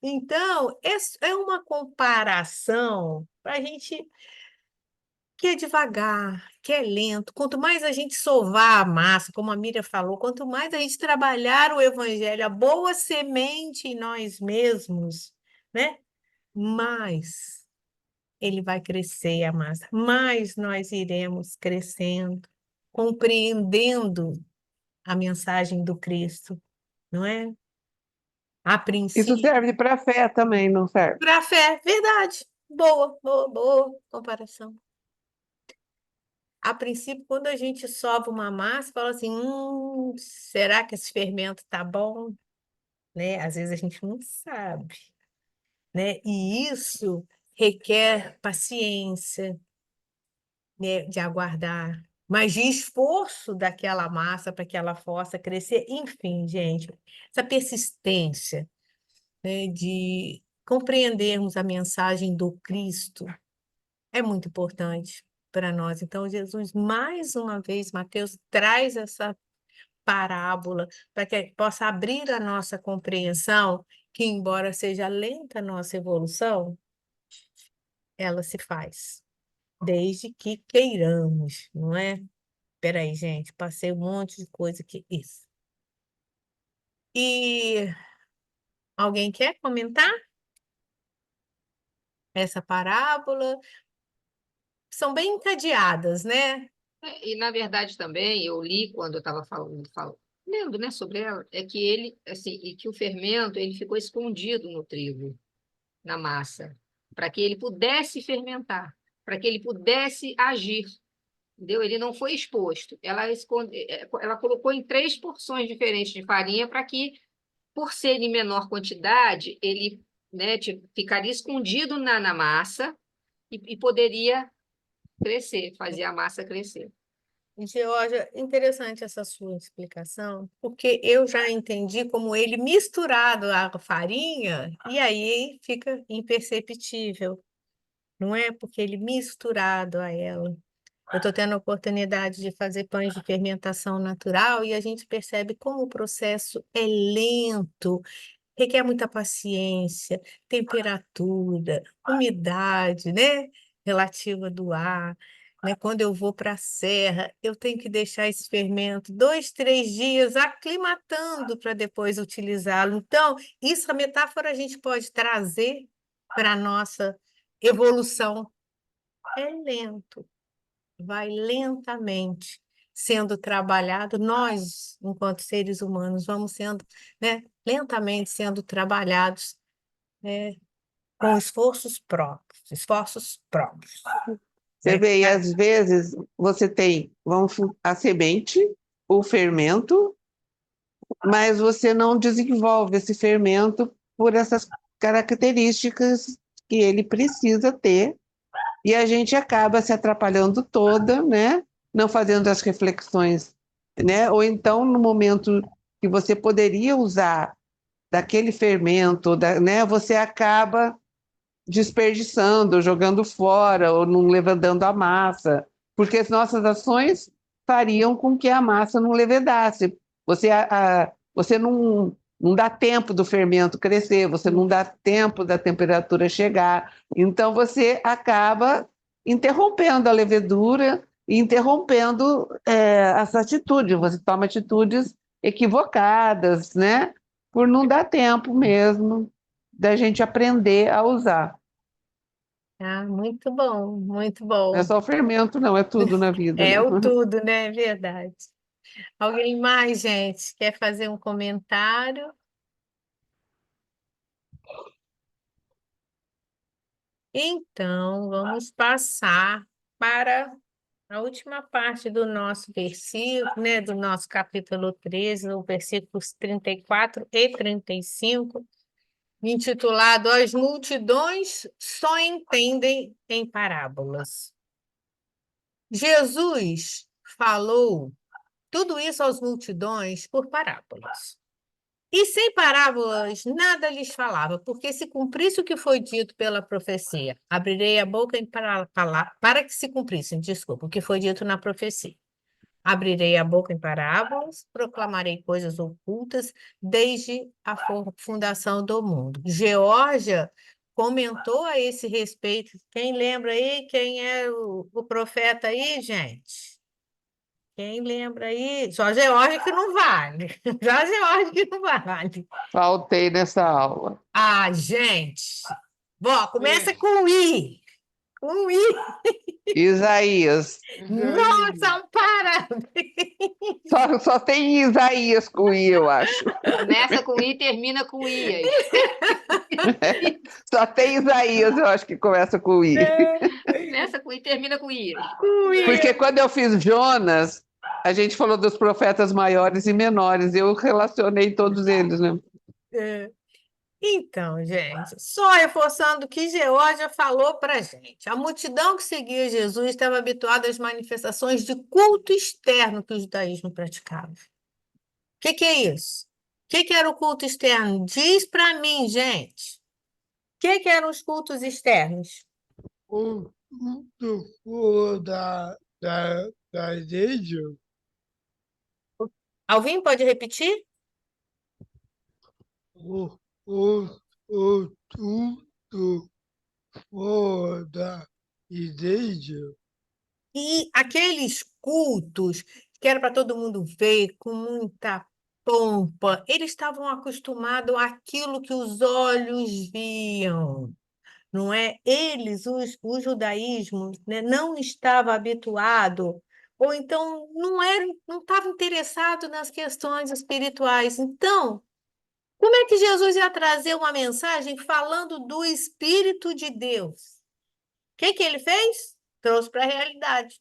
Então, é uma comparação para a gente que é devagar, que é lento. Quanto mais a gente sovar a massa, como a Miriam falou, quanto mais a gente trabalhar o evangelho, a boa semente em nós mesmos, né? Mais ele vai crescer a massa, mais nós iremos crescendo, compreendendo a mensagem do Cristo, não é? A Isso princípio, serve para a fé também, não serve? para a fé, verdade. Boa, boa, boa comparação. A princípio, quando a gente sova uma massa, fala assim, será que esse fermento tá bom? Né? Às vezes a gente não sabe, né? E isso requer paciência, né, de aguardar, mas de esforço daquela massa para que ela possa crescer. Enfim, gente, essa persistência, né, de compreendermos a mensagem do Cristo é muito importante para nós. Então, Jesus, mais uma vez, Mateus traz essa parábola para que possa abrir a nossa compreensão, que, embora seja lenta a nossa evolução, ela se faz, desde que queiramos, não é? Peraí, gente, passei um monte de coisa aqui. Isso. E alguém quer comentar essa parábola? São bem encadeadas, né? E, na verdade, também, eu li quando eu estava lendo, né, sobre ela, é que ele, assim, e que o fermento, ele ficou escondido no trigo, na massa, para que ele pudesse fermentar, para que ele pudesse agir, entendeu? Ele não foi exposto. Ela colocou em 3 porções diferentes de farinha para que, por ser em menor quantidade, ele, né, ficaria escondido na massa e poderia crescer, fazer a massa crescer. Georgia, interessante essa sua explicação, porque eu já entendi como ele misturado à farinha, e aí fica imperceptível, não é? Porque ele misturado a ela. Eu estou tendo a oportunidade de fazer pães de fermentação natural e a gente percebe como o processo é lento, requer muita paciência, temperatura, umidade, né? Relativa do ar. Né? Quando eu vou para a serra, eu tenho que deixar esse fermento 2, 3 dias aclimatando para depois utilizá-lo. Então, isso, a metáfora, a gente pode trazer para a nossa evolução. É lento, vai lentamente sendo trabalhado. Nós, enquanto seres humanos, vamos sendo, né, lentamente sendo trabalhados, né, com esforços próprios, Você né? vê, e às vezes você tem, a semente, o fermento, mas você não desenvolve esse fermento por essas características que ele precisa ter, e a gente acaba se atrapalhando toda, né? Não fazendo as reflexões, né? Ou então, no momento que você poderia usar daquele fermento, né? Você acaba desperdiçando, jogando fora, ou não levantando a massa, porque as nossas ações fariam com que a massa não levedasse. Você não dá tempo do fermento crescer, você não dá tempo da temperatura chegar, então você acaba interrompendo a levedura e interrompendo as atitudes, você toma atitudes equivocadas, né? Por não dar tempo mesmo da gente aprender a usar. Ah, muito bom, muito Não é bom. só o fermento, não, é tudo na vida, É né? o tudo, né? É verdade. Alguém mais, gente, quer fazer um comentário? Então, vamos passar para a última parte do nosso versículo, né, do nosso capítulo 13, os versículos 34 e 35, intitulado As multidões só entendem em parábolas. Jesus falou tudo isso às multidões por parábolas. E sem parábolas nada lhes falava, porque se cumprisse o que foi dito pela profecia, abrirei a boca para que se cumprisse, desculpa, o que foi dito na profecia. Abrirei a boca em parábolas, proclamarei coisas ocultas desde a fundação do mundo. Geórgia comentou a esse respeito. Quem lembra aí? Quem é o profeta aí, gente? Quem lembra aí? Só Geórgia que não vale. Só Geórgia que não vale. Faltei nessa aula. Ah, gente! Bom, começa com I. Com I. Isaías. Nossa, parabéns! Só tem Isaías com I, eu acho. Começa com I e termina com Ias. Só tem Isaías, eu acho que começa com I. Começa com I e termina com Ias. Com I. Porque quando eu fiz Jonas, a gente falou dos profetas maiores e menores. Eu relacionei todos eles, né? É. Então, gente, só reforçando o que Geórgia falou para a gente. A multidão que seguia Jesus estava habituada às manifestações de culto externo que o judaísmo praticava. O que é isso? O que era o culto externo? Diz para mim, gente. O que eram os cultos externos? O culto for da igreja, Alguém pode repetir? o, o, o culto for da igreja, E aqueles cultos que era para todo mundo ver com muita pompa, eles estavam acostumados àquilo que os olhos viam, não é? Eles, o judaísmo, né, não estava habituado, ou então não estava interessado nas questões espirituais. Então, como é que Jesus ia trazer uma mensagem falando do Espírito de Deus? O que ele fez? Trouxe para a realidade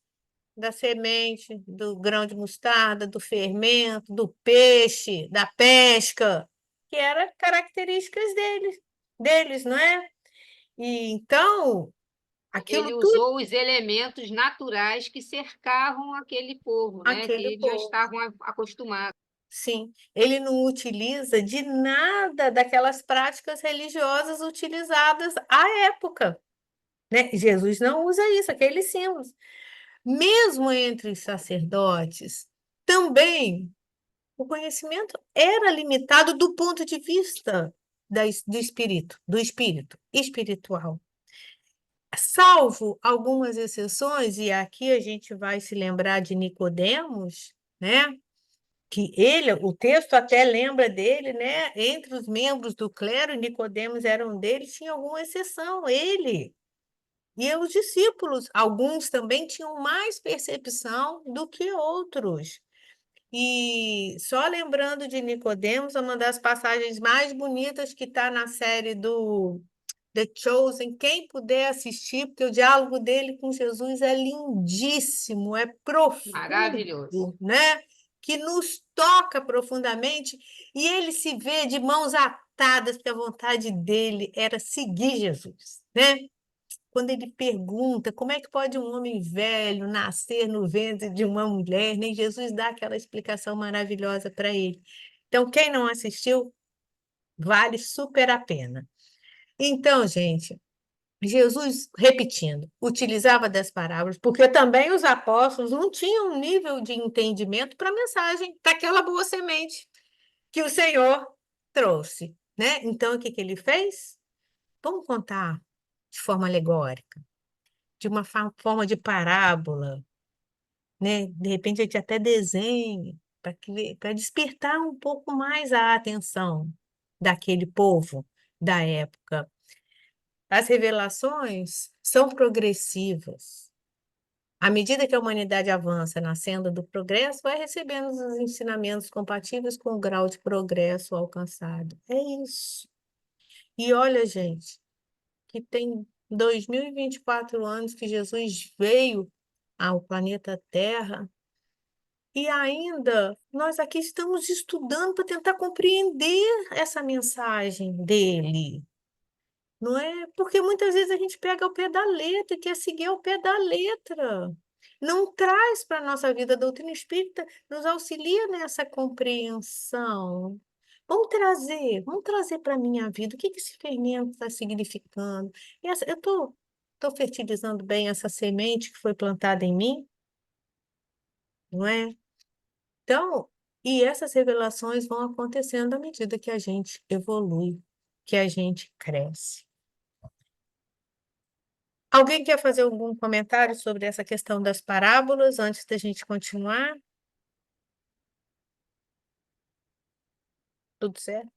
da semente, do grão de mostarda, do fermento, do peixe, da pesca, que eram características deles, não é? E então, aquilo Ele tudo, usou os elementos naturais que cercavam aquele povo, né? Que aquele eles já povo. estavam acostumados. Sim, ele não utiliza de nada daquelas práticas religiosas utilizadas à época, né? Jesus não usa isso, aqueles símbolos. Mesmo entre os sacerdotes, também o conhecimento era limitado do ponto de vista do espírito espiritual. Salvo algumas exceções, e aqui a gente vai se lembrar de Nicodemos, né? Que ele, o texto até lembra dele, né? Entre os membros do clero, Nicodemos era um deles, tinha alguma exceção, ele. E os discípulos, alguns também tinham mais percepção do que outros. E só lembrando de Nicodemos, é uma das passagens mais bonitas que está na série do The Chosen. Quem puder assistir, porque o diálogo dele com Jesus é lindíssimo, é Maravilhoso. profundo, né? Que nos toca profundamente, e ele se vê de mãos atadas, porque a vontade dele era seguir Jesus, né? Quando ele pergunta como é que pode um homem velho nascer no ventre de uma mulher, nem Jesus dá aquela explicação maravilhosa para ele. Então, quem não assistiu, vale super a pena. Então, gente, Jesus, repetindo, utilizava das parábolas, porque também os apóstolos não tinham um nível de entendimento para a mensagem daquela boa semente que o Senhor trouxe, né? Então, o que ele fez? Vamos contar de forma alegórica, de uma forma de parábola, né? De repente a gente até desenha para despertar um pouco mais a atenção daquele povo da época. As revelações são progressivas. À medida que a humanidade avança na senda do progresso, vai recebendo os ensinamentos compatíveis com o grau de progresso alcançado. É isso. E olha, gente, que tem 2024 anos que Jesus veio ao planeta Terra e ainda nós aqui estamos estudando para tentar compreender essa mensagem dele. Não é? Porque muitas vezes a gente pega ao pé da letra e quer seguir ao pé da letra. Não traz para a nossa vida. A doutrina espírita nos auxilia nessa compreensão. Vamos trazer para a minha vida o que que esse fermento está significando. Eu estou fertilizando bem essa semente que foi plantada em mim, não é? Então, e essas revelações vão acontecendo à medida que a gente evolui, que a gente cresce. Alguém quer fazer algum comentário sobre essa questão das parábolas antes da gente continuar? Tudo certo?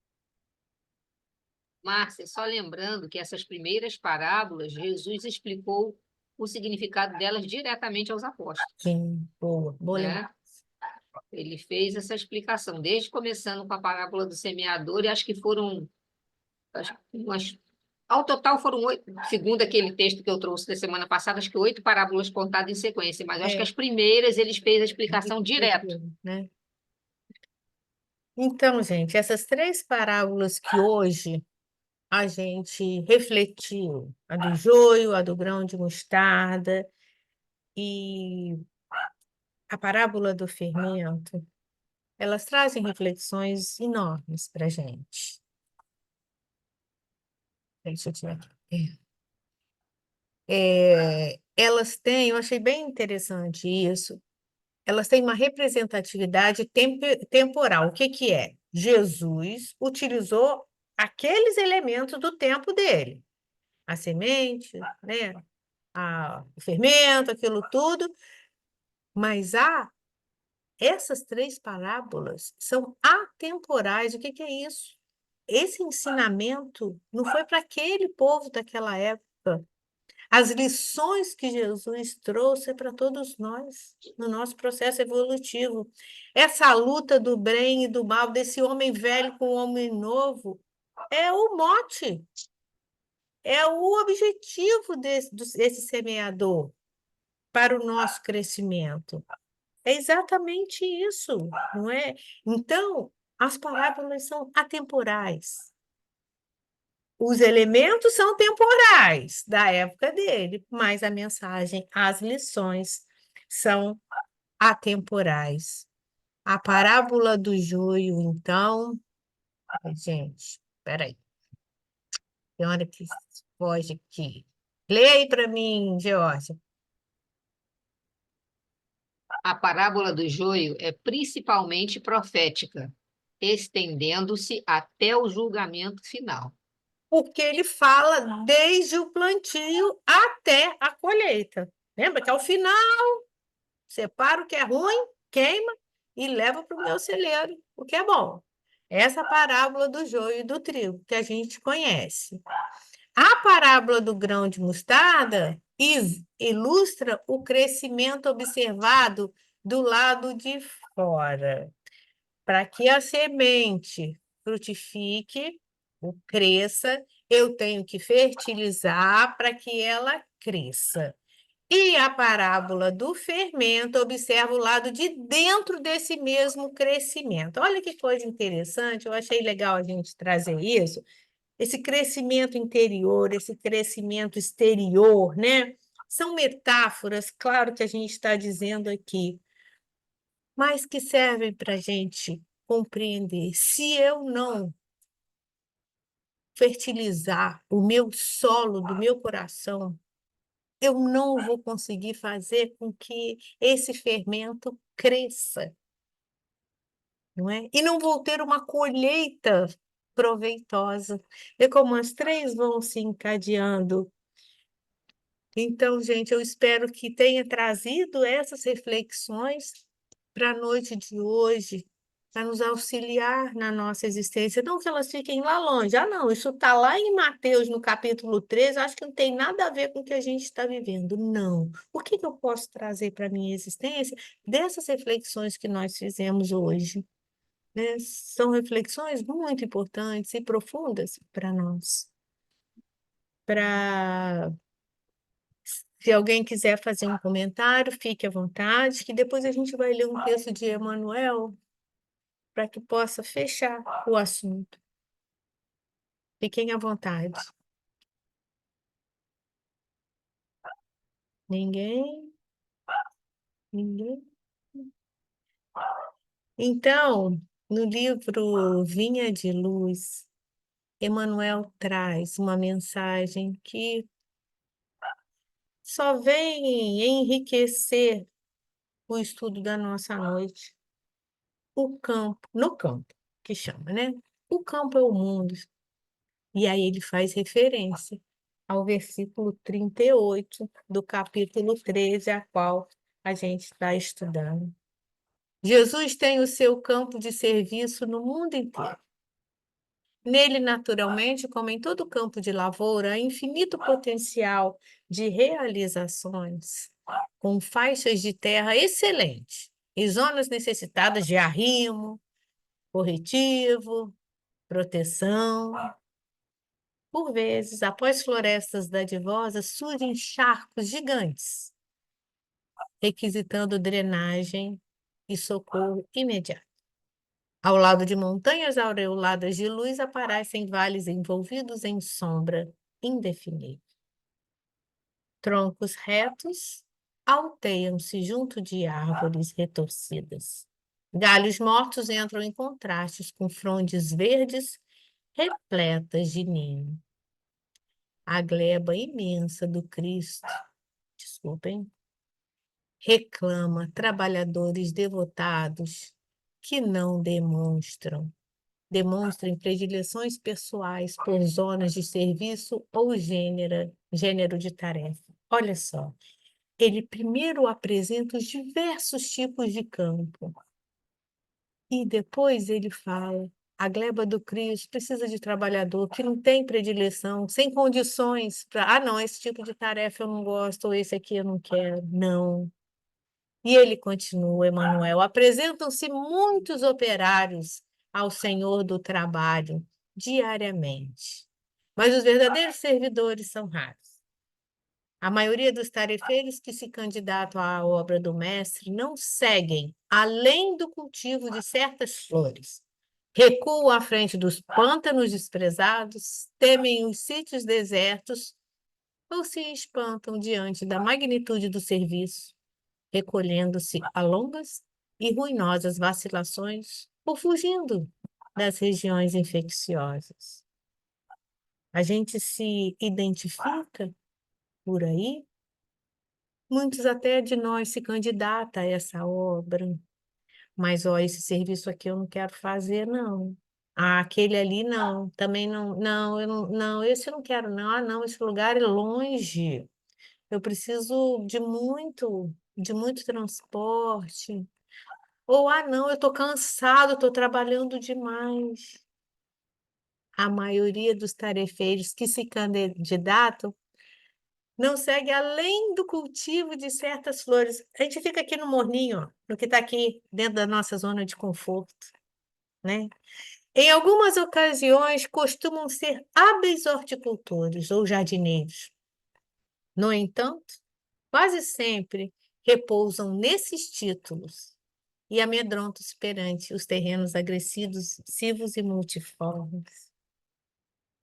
Márcia, só lembrando que essas primeiras parábolas, Jesus explicou o significado delas diretamente aos apóstolos, Sim, boa né? lembrança. Ele fez essa explicação, desde começando com a parábola do semeador, e acho que foram, ao total foram 8, segundo aquele texto que eu trouxe da semana passada, acho que 8 parábolas contadas em sequência, mas acho que É, as primeiras ele fez a explicação direto. né? Então, gente, essas 3 parábolas que hoje a gente refletiu, a do joio, a do grão de mostarda e a parábola do fermento, elas trazem reflexões enormes para a gente. Deixa eu tirar aqui. Elas têm, eu achei bem interessante isso, elas têm uma representatividade temporal. O que que é? Jesus utilizou aqueles elementos do tempo dele, a semente, né? O fermento, aquilo tudo, mas essas 3 parábolas são atemporais. O que que é isso? Esse ensinamento não foi para aquele povo daquela época. As lições que Jesus trouxe é para todos nós, no nosso processo evolutivo. Essa luta do bem e do mal, desse homem velho com o homem novo, é o mote, é o objetivo desse semeador para o nosso crescimento. É exatamente isso, não é? Então, as parábolas são atemporais. Os elementos são temporais, da época dele, mas a mensagem, as lições são atemporais. A parábola do joio, então, ai, gente, peraí, tem hora que foge aqui. Lê aí para mim, Georgia. A parábola do joio é principalmente profética, estendendo-se até o julgamento final. Porque ele fala desde o plantio até a colheita. Lembra que ao final, separa o que é ruim, queima e leva para o meu celeiro, o que é bom. Essa parábola do joio e do trigo, que a gente conhece. A parábola do grão de mostarda ilustra o crescimento observado do lado de fora. Para que a semente frutifique, ou cresça, eu tenho que fertilizar para que ela cresça. E a parábola do fermento observa o lado de dentro desse mesmo crescimento. Olha que coisa interessante, eu achei legal a gente trazer isso. Esse crescimento interior, esse crescimento exterior, né? São metáforas, claro que a gente está dizendo aqui, mas que servem para a gente compreender. Se eu não fertilizar o meu solo do meu coração, eu não vou conseguir fazer com que esse fermento cresça, não é? E não vou ter uma colheita proveitosa. E como as 3 vão se encadeando. Então, gente, eu espero que tenha trazido essas reflexões para a noite de hoje, para nos auxiliar na nossa existência. Não que elas fiquem lá longe. Ah, não, isso está lá em Mateus, no capítulo 13, acho que não tem nada a ver com o que a gente está vivendo. Não. O que que eu posso trazer para a minha existência dessas reflexões que nós fizemos hoje? Né? São reflexões muito importantes e profundas para nós. Se alguém quiser fazer um comentário, fique à vontade, que depois a gente vai ler um texto de Emmanuel para que possa fechar o assunto. Fiquem à vontade. Ninguém? Ninguém? Então, no livro Vinha de Luz, Emmanuel traz uma mensagem que só vem enriquecer o estudo da nossa noite. O campo, no campo, que chama, né? O campo é o mundo. E aí ele faz referência ao versículo 38 do capítulo 13, a qual a gente está estudando. Jesus tem o seu campo de serviço no mundo inteiro. Nele, naturalmente, como em todo campo de lavoura, há infinito potencial de realizações, com faixas de terra excelentes e zonas necessitadas de arrimo, corretivo, proteção. Por vezes, após florestas dadivosas, surgem charcos gigantes, requisitando drenagem e socorro imediato. Ao lado de montanhas aureoladas de luz, aparecem vales envolvidos em sombra indefinível. Troncos retos alteiam-se junto de árvores retorcidas. Galhos mortos entram em contrastes com frondes verdes repletas de ninho. A gleba imensa do Cristo, desculpem, reclama trabalhadores devotados que não demonstrem predileções pessoais por zonas de serviço ou gênero de tarefa. Olha só, ele primeiro apresenta os diversos tipos de campo e depois ele fala: a gleba do Cristo precisa de trabalhador que não tem predileção, sem condições para, não, esse tipo de tarefa eu não gosto, ou esse aqui eu não quero. Não. E ele continua, Emmanuel, apresentam-se muitos operários ao Senhor do trabalho diariamente, mas os verdadeiros servidores são raros. A maioria dos tarefeiros que se candidatam à obra do mestre não seguem além do cultivo de certas flores. Recuam à frente dos pântanos desprezados, temem os sítios desertos ou se espantam diante da magnitude do serviço, recolhendo-se a longas e ruinosas vacilações ou fugindo das regiões infecciosas. A gente se identifica por aí. Muitos até de nós se candidata a essa obra, mas ó, esse serviço aqui eu não quero fazer, não. Ah, aquele ali não, também não, não, eu não, não, esse eu não quero, não. Ah, não, esse lugar é longe. Eu preciso de muito transporte. Ou, ah, não, eu estou cansado, estou trabalhando demais. A maioria dos tarefeiros que se candidatam não segue além do cultivo de certas flores. A gente fica aqui no morninho, ó, no que está aqui dentro da nossa zona de conforto, né? Em algumas ocasiões, costumam ser hábeis horticultores ou jardineiros. No entanto, quase sempre repousam nesses títulos e amedrontam-se perante os terrenos agressivos e multiformes.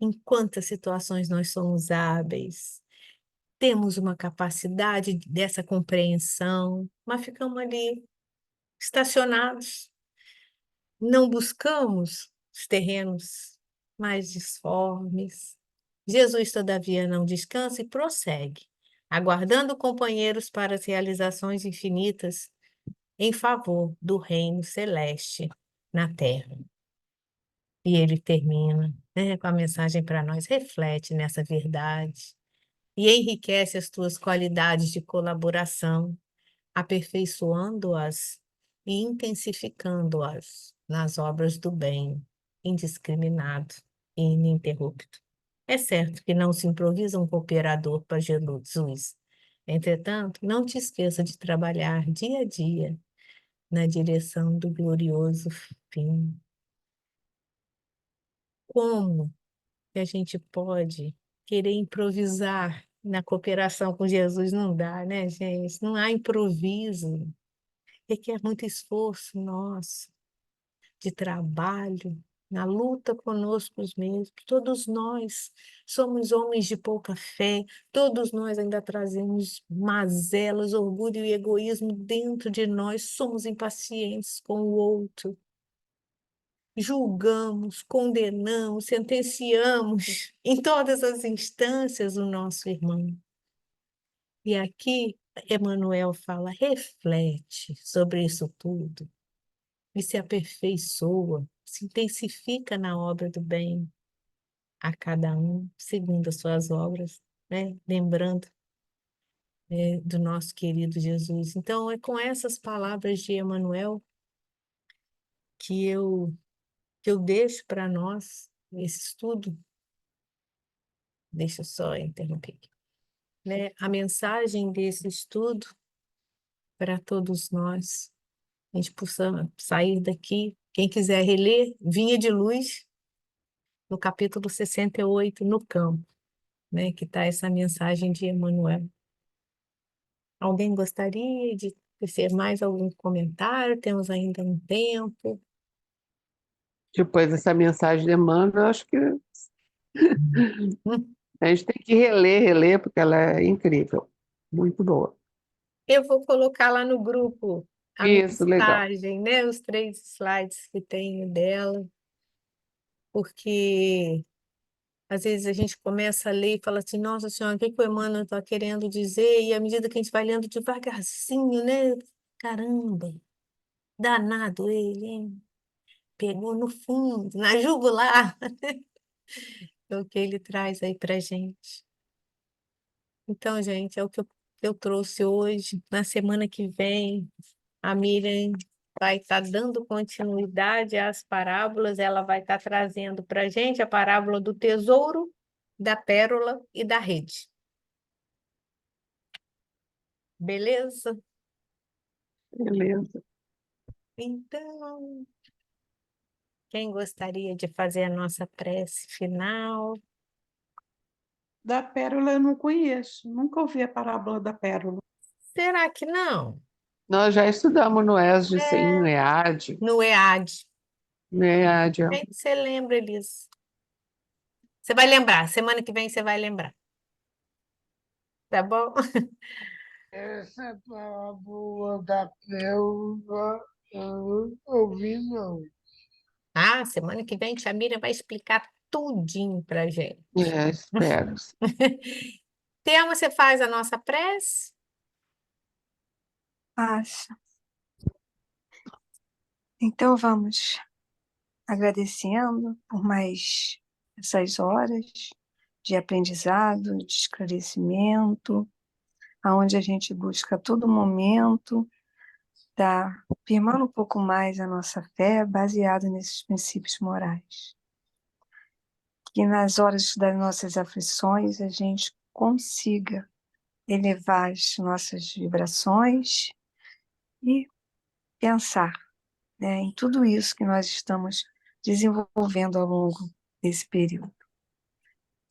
Em quantas situações nós somos hábeis, temos uma capacidade dessa compreensão, mas ficamos ali estacionados, não buscamos os terrenos mais disformes. Jesus, todavia, não descansa e prossegue, aguardando companheiros para as realizações infinitas em favor do reino celeste na terra. E ele termina, né, com a mensagem para nós: reflete nessa verdade e enriquece as tuas qualidades de colaboração, aperfeiçoando-as e intensificando-as nas obras do bem, indiscriminado e ininterrupto. É certo que não se improvisa um cooperador para Jesus. Entretanto, não te esqueça de trabalhar dia a dia na direção do glorioso fim. Como que a gente pode querer improvisar na cooperação com Jesus? Não dá, né, gente? Não há improviso. Requer muito esforço nosso, de trabalho, na luta conosco mesmos. Todos nós somos homens de pouca fé, todos nós ainda trazemos mazelas, orgulho e egoísmo dentro de nós, somos impacientes com o outro. Julgamos, condenamos, sentenciamos em todas as instâncias o nosso irmão. E aqui, Emmanuel fala, reflete sobre isso tudo e se aperfeiçoa, se intensifica na obra do bem, a cada um, segundo as suas obras, né? Lembrando, do nosso querido Jesus. Então, é com essas palavras de Emmanuel que eu deixo para nós esse estudo. Deixa eu só interromper aqui, né? A mensagem desse estudo para todos nós. A gente possa sair daqui. Quem quiser reler, Vinha de Luz, no capítulo 68, no campo, né? Que está essa mensagem de Emmanuel. Alguém gostaria de tecer mais algum comentário? Temos ainda um tempo. Depois dessa mensagem de Emmanuel, eu acho que Hum, a gente tem que reler, porque ela é incrível. Muito boa. Eu vou colocar lá no grupo a Isso, legal. mensagem, né? Os 3 slides que tenho dela, porque às vezes a gente começa a ler e fala assim, nossa senhora, o que que o Emmanuel está querendo dizer? E à medida que a gente vai lendo devagarzinho, né? Caramba, danado ele, hein? Pegou no fundo, na jugular, é o que ele traz aí para gente. Então, gente, é o que eu trouxe hoje. Na semana que vem, a Miriam vai estar dando continuidade às parábolas, ela vai estar trazendo para a gente a parábola do tesouro, da pérola e da rede. Beleza? Beleza. Então, quem gostaria de fazer a nossa prece final? Da pérola eu não conheço, nunca ouvi a parábola da pérola. Será que não? Nós já estudamos no ESG, sim, no EAD. No EAD. No EAD, ó. Bem que você lembra, Elis. Você vai lembrar, semana que vem você vai lembrar. Tá bom? Essa parábola da pérola eu não ouvi, não. Ah, semana que vem tia Miriam vai explicar tudinho pra gente. Espero. Thelma, você faz a nossa prece? Acho. Então vamos agradecendo por mais essas horas de aprendizado, de esclarecimento, aonde a gente busca a todo momento estar firmando um pouco mais a nossa fé baseada nesses princípios morais. Que nas horas das nossas aflições a gente consiga elevar as nossas vibrações e pensar, né, em tudo isso que nós estamos desenvolvendo ao longo desse período.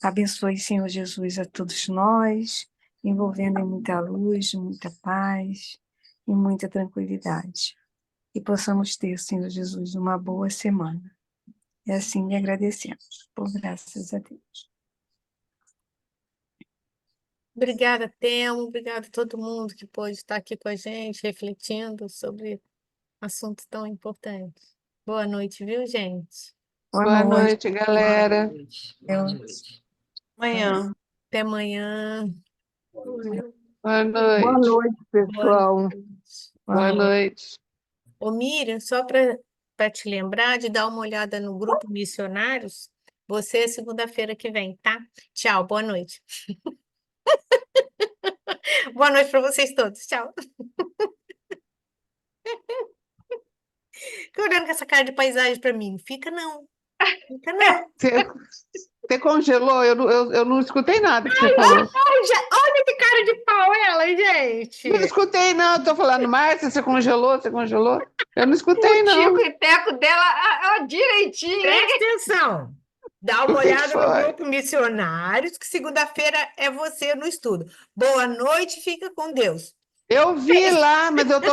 Abençoe, Senhor Jesus, a todos nós, envolvendo em muita luz, muita paz e muita tranquilidade. E possamos ter, Senhor Jesus, uma boa semana. E assim lhe agradecemos, por graças a Deus. Obrigada, Thelma. Obrigada a todo mundo que pôde estar aqui com a gente, refletindo sobre assuntos tão importantes. Boa noite, viu, gente? Boa noite, Boa galera. noite. Boa noite. Amanhã. Até amanhã. Boa Boa noite. noite, pessoal. Boa noite. Ô, Miriam, só para te lembrar de dar uma olhada no grupo Missionários, você é segunda-feira que vem, tá? Tchau, boa noite. Boa noite para vocês todos. Tchau. olhando com essa cara de paisagem para mim. Fica não. Fica não. Você congelou? Eu não escutei nada que você falou. Olha que cara de pau ela, gente. Não escutei, não. Eu tô falando, Márcia, você congelou? Você congelou? Eu não escutei, O não. tico e teco dela direitinho, hein? Presta atenção. Dá uma O que que olhada no foi? grupo Missionários, que segunda-feira é você no estudo. Boa noite, fica com Deus. Eu vi lá, mas eu tô